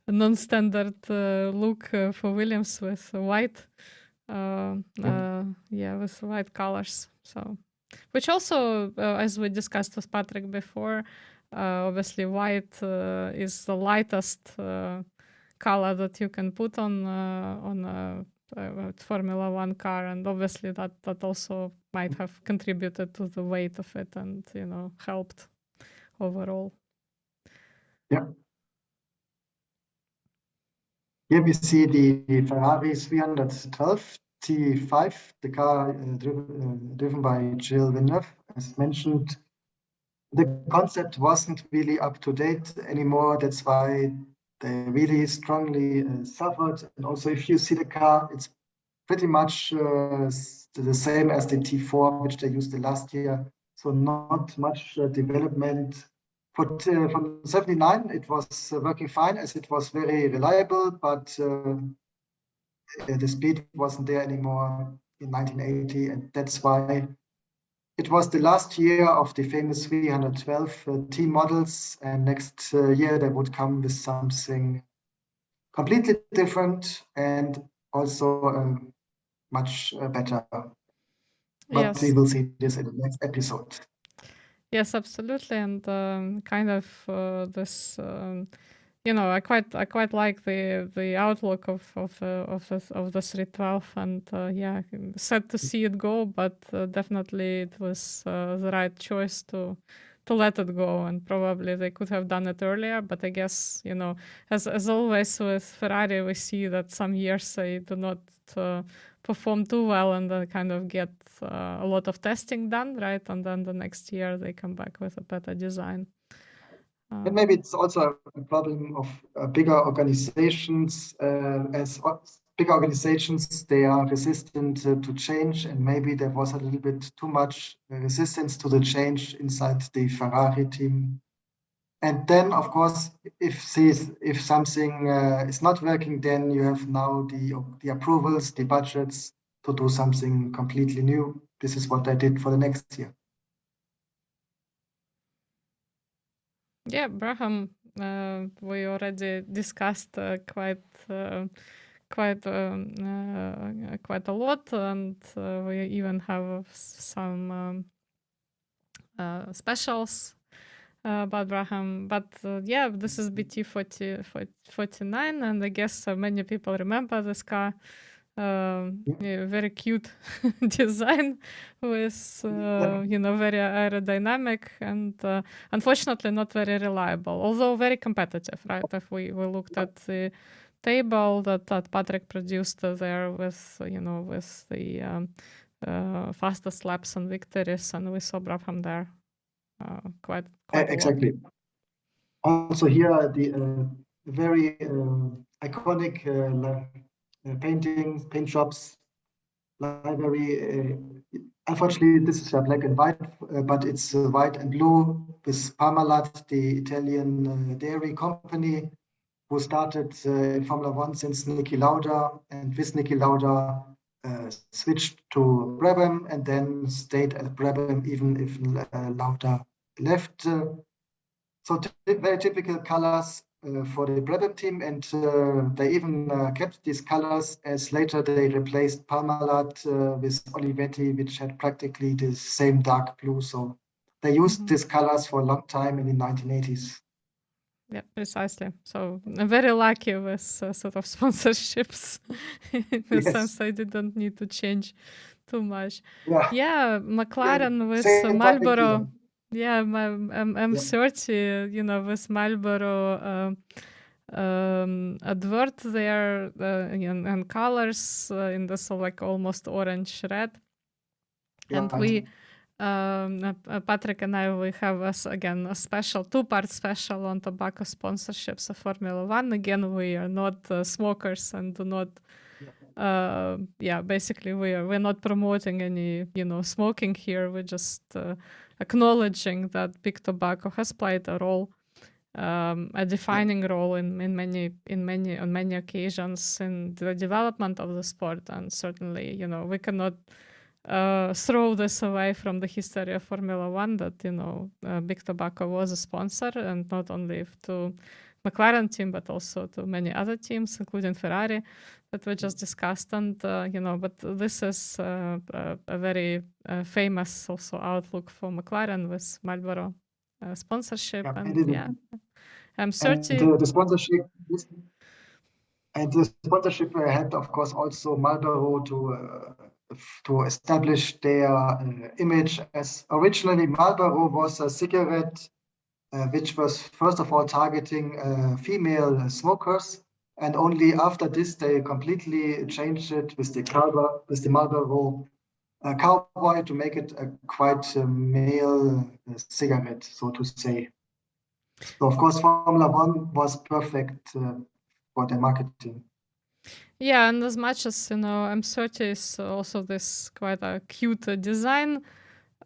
non-standard look for Williams with white. With white colors. So, which also, as we discussed with Patrick before, obviously white is the lightest color that you can put on a Formula One car, and obviously that also might have contributed to the weight of it, and helped overall. Yeah. Here we see the Ferrari 312 T5, the car driven by Gilles Villeneuve. As mentioned, the concept wasn't really up to date anymore. That's why they really strongly suffered. And also, if you see the car, it's pretty much the same as the T4, which they used the last year. So not much development. From 79, it was working fine as it was very reliable, but the speed wasn't there anymore in 1980. And that's why it was the last year of the famous 312 T models. And next year they would come with something completely different and also much better. But we will see this in the next episode. Yes, absolutely. And kind of this I quite like the outlook of the 312, and sad to see it go, but definitely it was the right choice to let it go, and probably they could have done it earlier. But I guess as always with Ferrari, we see that some years they do not perform too well, and then kind of get a lot of testing done, right? And then the next year they come back with a better design. And maybe it's also a problem of bigger organizations. As bigger organizations, they are resistant to change, and maybe there was a little bit too much resistance to the change inside the Ferrari team. And then, of course, if something is not working, then you have now the approvals, the budgets to do something completely new. This is what I did for the next year. Yeah, Braham, we already discussed quite a lot, and we even have some specials about Braham. But this is BT 49, and I guess many people remember this car. Very cute design with very aerodynamic and unfortunately not very reliable, although very competitive, right? If we looked at the table that Patrick produced there with the fastest laps and victories, and we saw Brabham there quite exactly a lot. Also here the very iconic paint shops library. Unfortunately, this is a black and white, but it's white and blue with Parmalat, the Italian dairy company, who started in Formula One since Niki Lauda, and with Niki Lauda switched to Brabham and then stayed at Brabham even if Lauda left. So very typical colors for the Brabham team, and they even kept these colors as later they replaced Parmalat with Olivetti, which had practically the same dark blue. So they used these colors for a long time in the 1980s. Yeah, precisely. So I'm very lucky with sort of sponsorships in the sense I didn't need to change too much. Yeah, McLaren with Marlboro. Yeah, my M30, with Marlboro advert there and colors in this like almost orange red. And we Patrick and I, we have again a special two-part special on tobacco sponsorships of Formula One. Again, we are not smokers and do not basically we're not promoting any smoking here. We're just acknowledging that big tobacco has played a role, a defining role on many occasions in the development of the sport. And certainly we cannot throw this away from the history of Formula One, that big tobacco was a sponsor, and not only to McLaren team but also to many other teams, including Ferrari that we just discussed. And but this is a very famous also outlook for McLaren with Marlboro sponsorship. M30. The sponsorship had, of course, also Marlboro to establish their image, as originally Marlboro was a cigarette which was first of all targeting female smokers, and only after this they completely changed it with the Marlboro cowboy to make it a quite male cigarette, so to say. So of course Formula One was perfect for the marketing. Yeah, and as much as M30 is also this quite a cute design,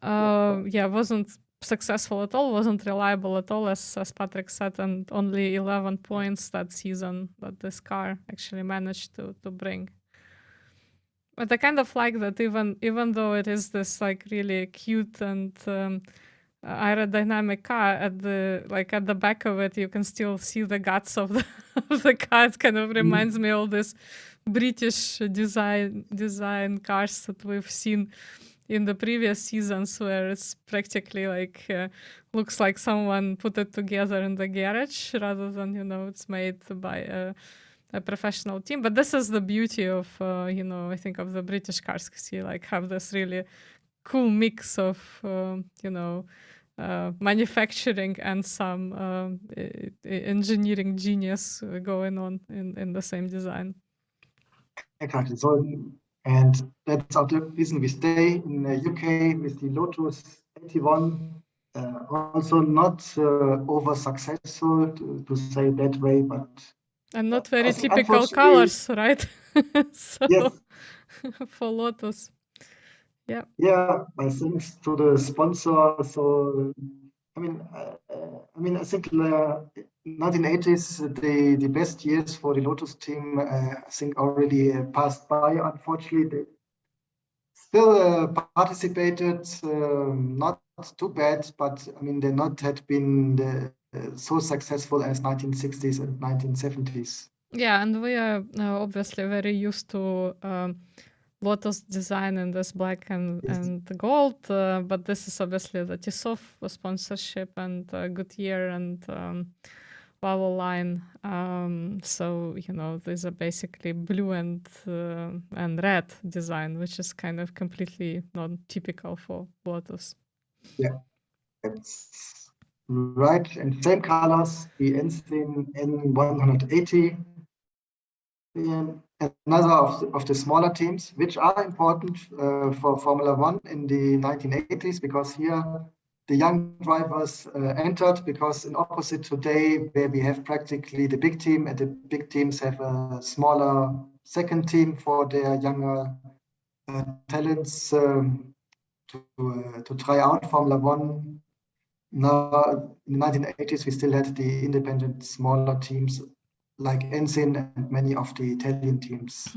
wasn't successful at all, wasn't reliable at all, as Patrick said, and only 11 points that season that this car actually managed to bring. But I kind of like that even though it is this like really cute and aerodynamic car, at the back of it you can still see the guts of the car. It kind of reminds me of this British design cars that we've seen in the previous seasons where it's practically like looks like someone put it together in the garage rather than, it's made by a professional team. But this is the beauty of, I think of the British cars, because you like have this really cool mix of, manufacturing and some engineering genius going on in the same design. Exactly. So, and that's also the reason we stay in the UK with the Lotus 81. Also not over successful to say that way, but and not very think typical colors, right? So yes. for Lotus. Yeah. Yeah, my thanks to the sponsor. So, I mean, I think 1980s, the best years for the Lotus team, I think already passed by. Unfortunately, they still participated, not too bad, but I mean, they not had been so successful as 1960s and 1970s. Yeah, and we are obviously very used to Lotus design in this black and gold, but this is obviously the Tissot sponsorship and Goodyear and Vowel line. So these are basically blue and red design, which is kind of completely non-typical for Lotus. Yeah, that's right. And same colors, the Ensign N180. Another of the smaller teams, which are important for Formula One in the 1980s, because here the young drivers entered, because in opposite today, where we have practically the big team, and the big teams have a smaller second team for their younger talents to try out Formula One. Now, in the 1980s, we still had the independent smaller teams like Ensign and many of the Italian teams.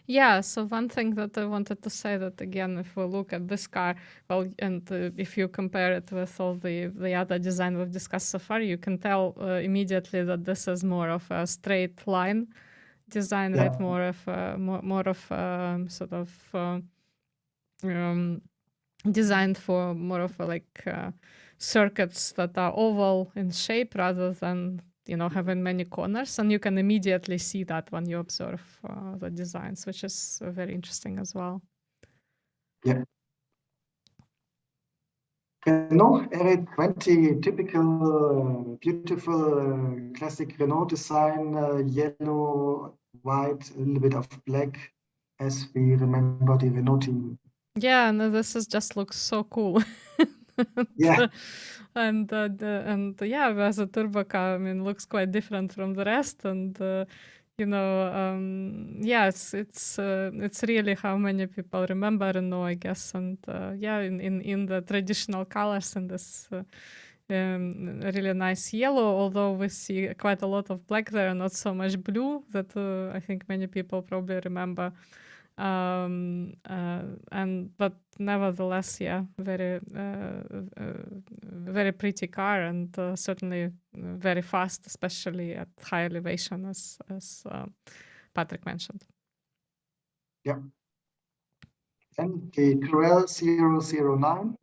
Yeah, so one thing that I wanted to say, that again, if we look at this car, well, and if you compare it with all the other design we've discussed so far, you can tell immediately that this is more of a straight line design, Yeah. right? More of sort of designed for more of like circuits that are oval in shape rather than having many corners, and you can immediately see that when you observe the designs, which is very interesting as well. Yeah. Renault R20, typical, beautiful, classic Renault design, yellow, white, a little bit of black, as we remember the Renault team. Yeah, and this just looks so cool. Yeah. And yeah, as a turbo car, I mean, looks quite different from the rest, and yes, it's really how many people remember Renault, I guess, and yeah, in the traditional colors, and this really nice yellow, although we see quite a lot of black there, not so much blue, that I think many people probably remember. But nevertheless, yeah, very pretty car, and certainly very fast, especially at high elevation, as Patrick mentioned. Yeah. And the Corel 009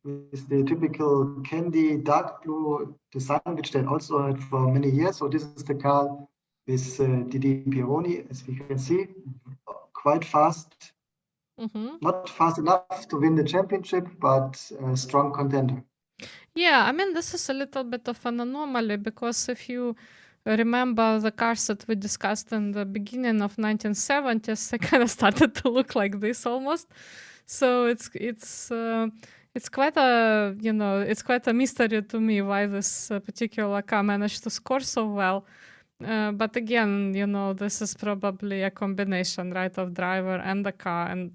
with the typical candy dark blue design, which they also had for many years. So this is the car with Didi Pironi, as we can see, quite fast. Mm-hmm. Not fast enough to win the championship, but a strong contender. Yeah, I mean, this is a little bit of an anomaly, because if you remember the cars that we discussed in the beginning of 1970s, they kind of started to look like this almost. So it's quite a mystery to me why this particular car managed to score so well. But again, this is probably a combination, right, of driver and the car, and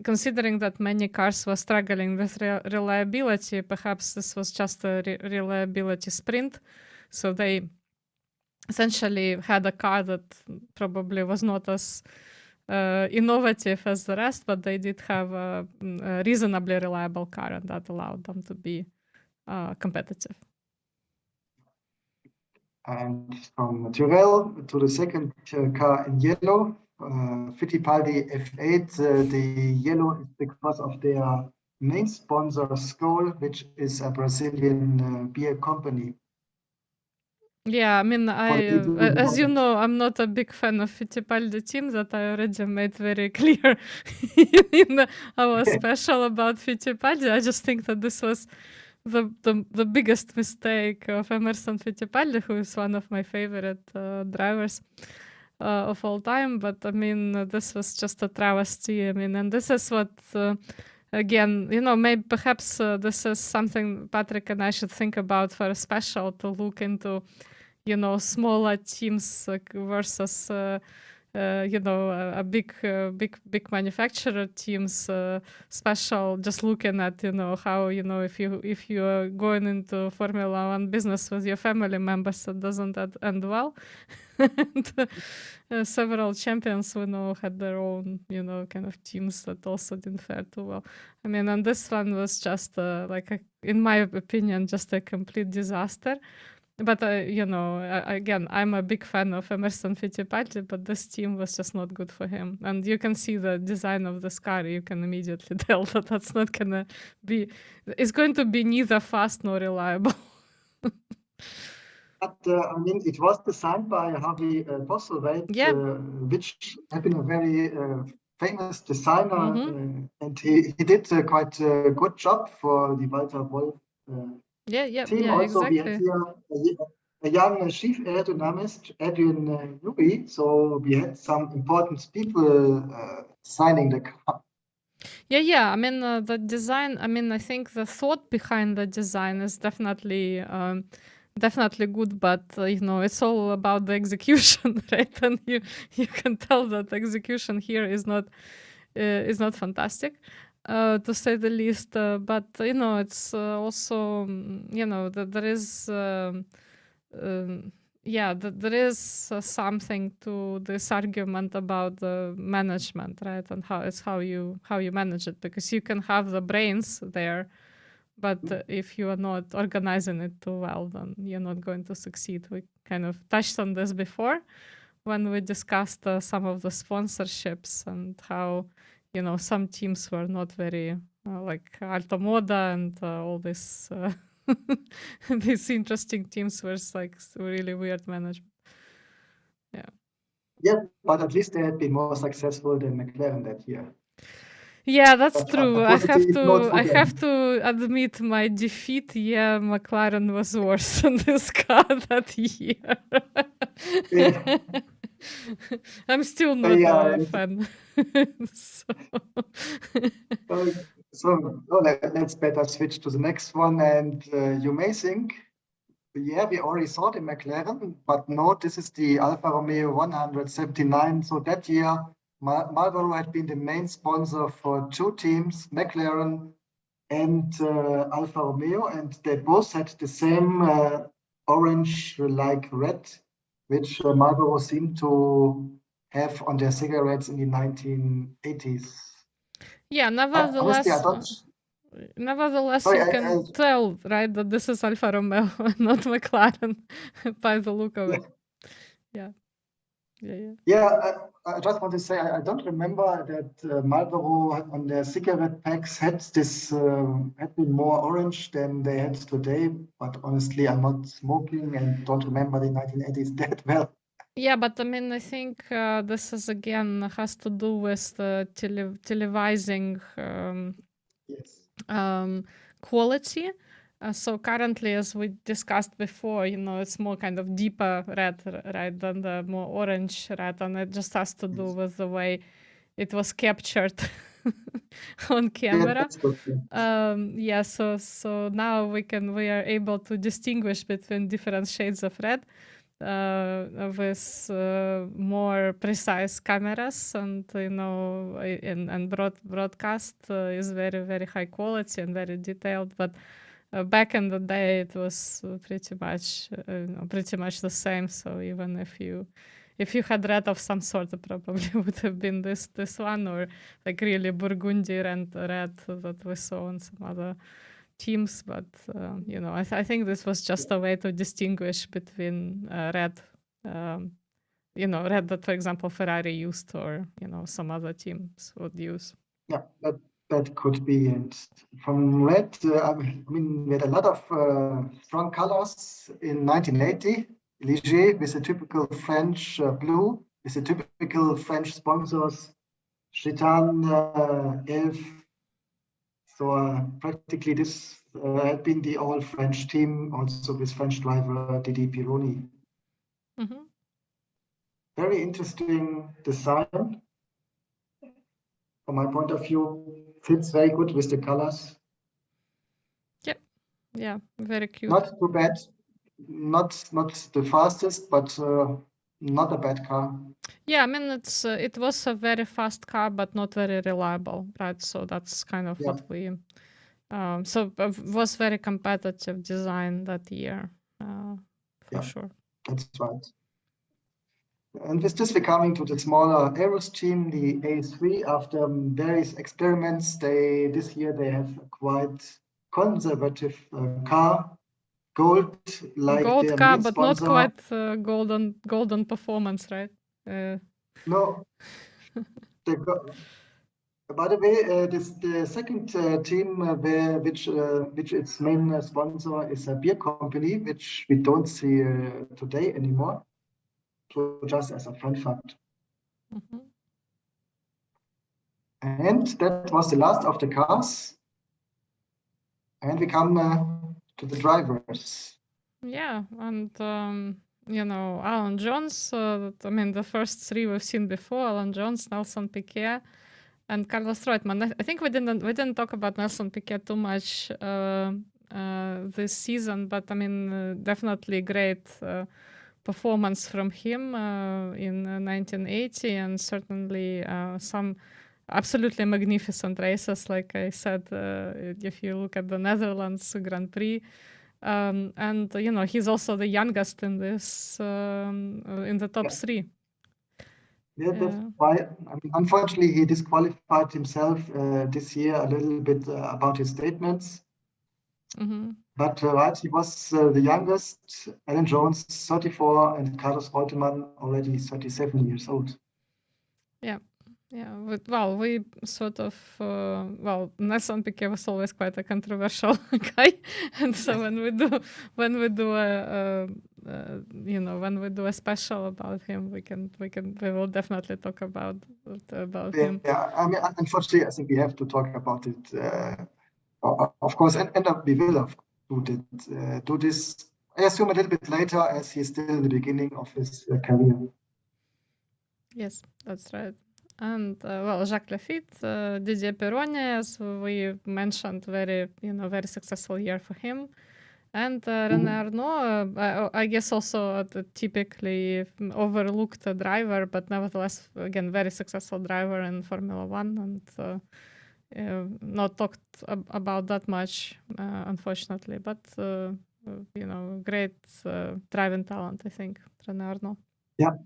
considering that many cars were struggling with reliability, perhaps this was just a reliability sprint. So they essentially had a car that probably was not as innovative as the rest, but they did have a reasonably reliable car, and that allowed them to be competitive. And from Tyrrell to the second car in yellow, Fittipaldi F8, the yellow is because of their main sponsor, Skol, which is a Brazilian beer company. Yeah, I mean, as you know, I'm not a big fan of Fittipaldi team. That I already made very clear in our special about Fittipaldi. I just think that this was the biggest mistake of Emerson Fittipaldi, who is one of my favorite drivers of all time. But I mean, this was just a travesty. I mean, and this is what. Again, maybe perhaps this is something Patrick and I should think about for a special, to look into, smaller teams versus, a big manufacturer teams, special, just looking at, how, if you are going into Formula One business with your family members, it doesn't end well. And several champions we know had their own, kind of teams that also didn't fare too well. I mean, and this one was just in my opinion, just a complete disaster. But again, I'm a big fan of Emerson Fittipaldi, but this team was just not good for him. And you can see the design of this car. You can immediately tell that that's not gonna be. It's going to be neither fast nor reliable. But I mean, it was designed by Harvey Bosselweit, which had been a very famous designer, and he did quite a good job for the Walter Wolf team. Also, exactly. we had here a young chief aerodynamist, Adrian Newby. So we had some important people signing the car. Yeah. I mean, the design. I mean, I think the thought behind the design is definitely good, but it's all about the execution, right? And you can tell that the execution here is not fantastic, to say the least. But it's also that there is there is something to this argument about the management, right? And how you manage it, because you can have the brains there, but if you are not organizing it too well, then you're not going to succeed. We kind of touched on this before when we discussed some of the sponsorships and how, some teams were not very like Alta Moda and all this these interesting teams were like really weird management. Yeah, but at least they had been more successful than McLaren that year. Yeah, that's true. I have to admit my defeat. Yeah, McLaren was worse than this car that year. Yeah. I'm still not a fan. Let's better switch to the next one. And you may think, we already saw the McLaren, but no, this is the Alfa Romeo 179. So that year, Marlboro had been the main sponsor for two teams, McLaren and Alfa Romeo, and they both had the same orange like red, which Marlboro seemed to have on their cigarettes in the 1980s. Yeah, nevertheless, you can tell, right, that this is Alfa Romeo, not McLaren, by the look of it. Yeah, I just want to say, I don't remember that Marlboro on their cigarette packs had been more orange than they had today. But honestly, I'm not smoking and don't remember the 1980s that well. Yeah, but I mean, I think this is again has to do with the televising quality. So currently, as we discussed before, it's more kind of deeper red, right, than the more orange red, and it just has to do with the way it was captured on camera. So now we are able to distinguish between different shades of red with more precise cameras, and broadcast is very, very high quality and very detailed, but back in the day, it was pretty much the same. So even if you had red of some sort, it probably would have been this one, or like really burgundy red that we saw on some other teams. But I think this was just a way to distinguish between red read that, for example, Ferrari used, or some other teams would use. Yeah, that could be. And from red, we had a lot of strong colors in 1980. Ligier with a typical French blue, with a typical French sponsors, Chitan, Elf. So practically this had been the all French team, also with French driver Didi Pironi. Mm-hmm. Very interesting design. From my point of view, fits very good with the colors. Yeah, very cute. Not too bad. Not the fastest, but not a bad car. Yeah, I mean, it was a very fast car, but not very reliable, right? So that's kind of what we... So it was very competitive design that year, for sure. That's right. And with this, we're coming to the smaller Aeros team, the A3. After various experiments, this year they have a quite conservative car, gold, like gold their car, main but sponsor. not quite golden performance, right? No. By the way, the second team, which its main sponsor is a beer company, which we don't see today anymore. So just as a fun fact. Mm-hmm. And that was the last of the cars. And we come to the drivers. Yeah, and Alan Jones. The first three we've seen before: Alan Jones, Nelson Piquet, and Carlos Reutemann. I think we didn't talk about Nelson Piquet too much this season, but definitely great performance from him in 1980, and certainly some absolutely magnificent races, like I said, if you look at the Netherlands Grand Prix. And he's also the youngest in this in the top three. Yeah, that's why. Unfortunately, he disqualified himself this year a little bit about his statements. Mm-hmm. But right, he was the youngest. Alan Jones, 34, and Carlos Reutemann already 37 years old. Yeah. We sort of Nelson Piquet was always quite a controversial guy, and so when we do a special about him, we will definitely talk about him. Yeah, unfortunately, I think we have to talk about it. Of course, and we will do this. I assume a little bit later, as he's still in the beginning of his career. Yes, that's right. And Jacques Lafitte, Didier Pironi, as we mentioned, very successful year for him. And René Arnoux, I guess also a typically overlooked driver, but nevertheless, again, very successful driver in Formula One, and not talked about that much, unfortunately. But great driving talent, I think, René Arnoux. Yeah.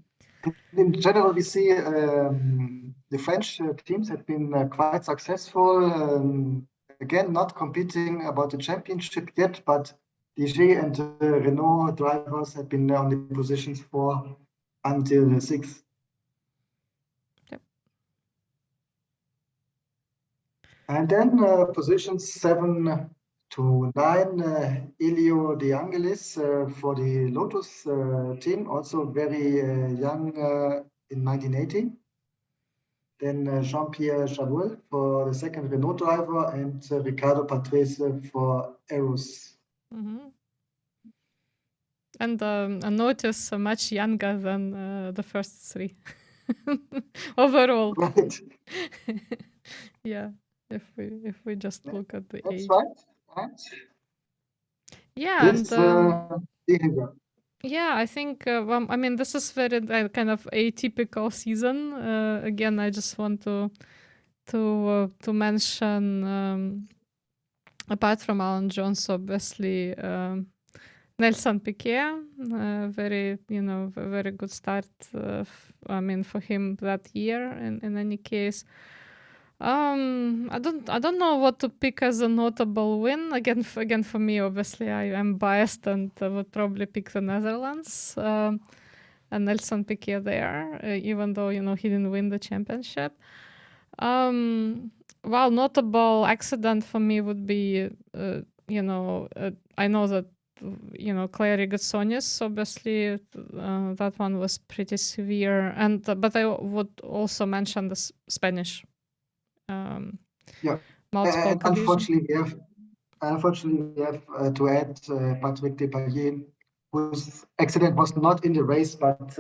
In general, we see the French teams have been quite successful. Again, not competing about the championship yet, but Ligier and Renault drivers have been on the positions 4 until 6. Yep. And then positions 7 to 9, Elio De Angelis for the Lotus team, also very young in 1980. Then Jean-Pierre Jadouel for the second Renault driver, and Ricardo Patrese for Aeros. Mm-hmm. And a notice much younger than the first three overall. Right. Yeah, if we just look at the age. Right. Yeah, this, and yeah, I think this is very kind of atypical season. Again, I just want to mention, apart from Alan Jones, obviously. Nelson Piquet, very good start. For him that year. In any case, I don't know what to pick as a notable win. Again, for me, obviously, I am biased and would probably pick the Netherlands. and Nelson Piquet there, even though, he didn't win the championship. Well, notable accident for me would be, I know that, Claire Rigassonis, obviously, that one was pretty severe. But I would also mention the Spanish multiple collision. Unfortunately, we have to add Patrick Depailler, whose accident was not in the race, but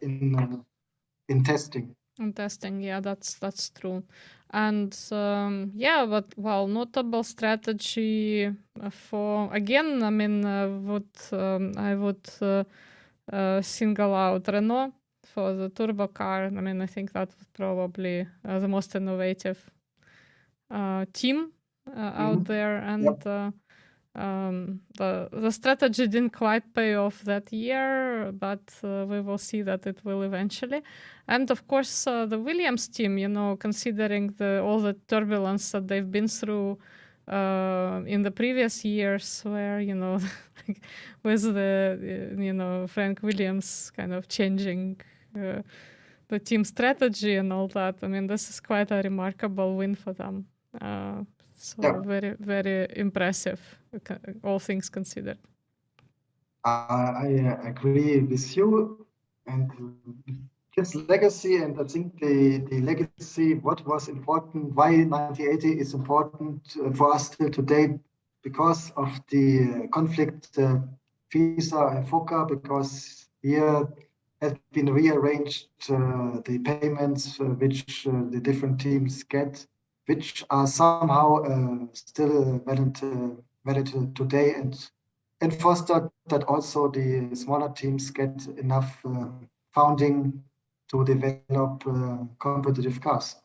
in testing. In testing, yeah, that's true. And but notable strategy for, again, I mean, I would single out Renault for the turbo car. I mean, I think that was probably the most innovative team out there, and the strategy didn't quite pay off that year, but we will see that it will eventually. And of course, the Williams team, considering all the turbulence that they've been through in the previous years, where with the Frank Williams kind of changing the team strategy and all that. I mean, this is quite a remarkable win for them. Very, very impressive, all things considered. I agree with you, and his legacy, and I think the legacy, what was important, why 1980 is important for us still today, because of the conflict, FISA and FOCA, because here has been rearranged the payments which the different teams get, which are somehow still valid today, and foster that also the smaller teams get enough funding to develop competitive cars.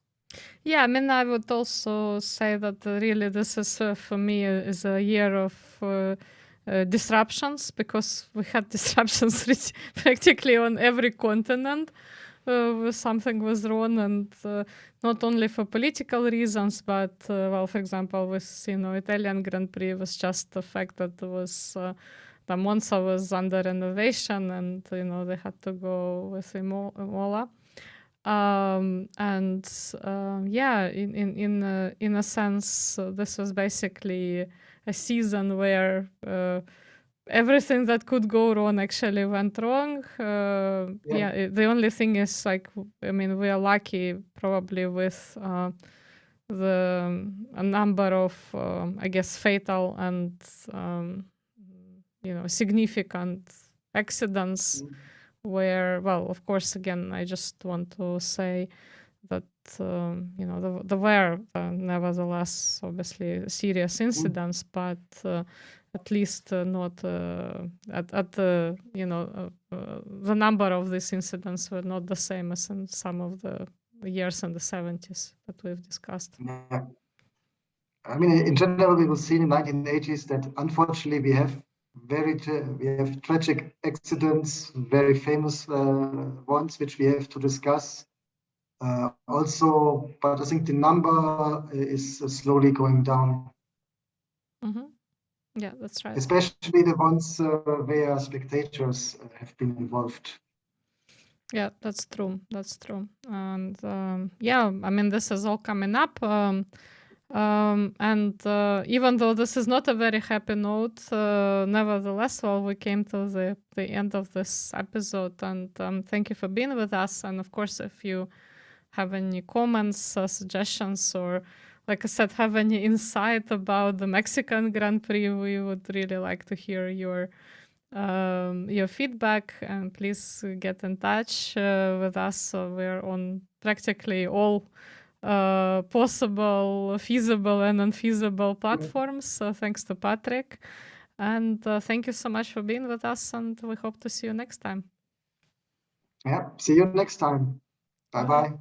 Yeah, I mean, I would also say that really this is, for me, is a year of disruptions, because we had disruptions practically on every continent. Something was wrong, and not only for political reasons, but for example, with Italian Grand Prix was just the fact that there was the Monza was under renovation, and they had to go with Imola. In a sense, this was basically a season where everything that could go wrong actually went wrong. The only thing is, we are lucky probably with a number of, fatal and significant accidents where, of course, again, I just want to say that there were nevertheless obviously serious incidents, but at least not at the the number of these incidents were not the same as in some of the years in the 70s that we've discussed. Yeah. I mean, in general, we will see in the 1980s that unfortunately we have tragic accidents, very famous ones, which we have to discuss. Also, but I think the number is slowly going down. Mm-hmm. Yeah, that's right. Especially the ones where spectators have been involved. Yeah, that's true. That's true. And I mean, this is all coming up. Even though this is not a very happy note, nevertheless, we came to the end of this episode, and thank you for being with us. And of course, if you have any comments, suggestions, or, like I said, have any insight about the Mexican Grand Prix, we would really like to hear your feedback, and please get in touch with us. We're on practically all possible, feasible and unfeasible platforms. Thanks to Patrick. And thank you so much for being with us, and we hope to see you next time. Yeah, see you next time. Bye-bye.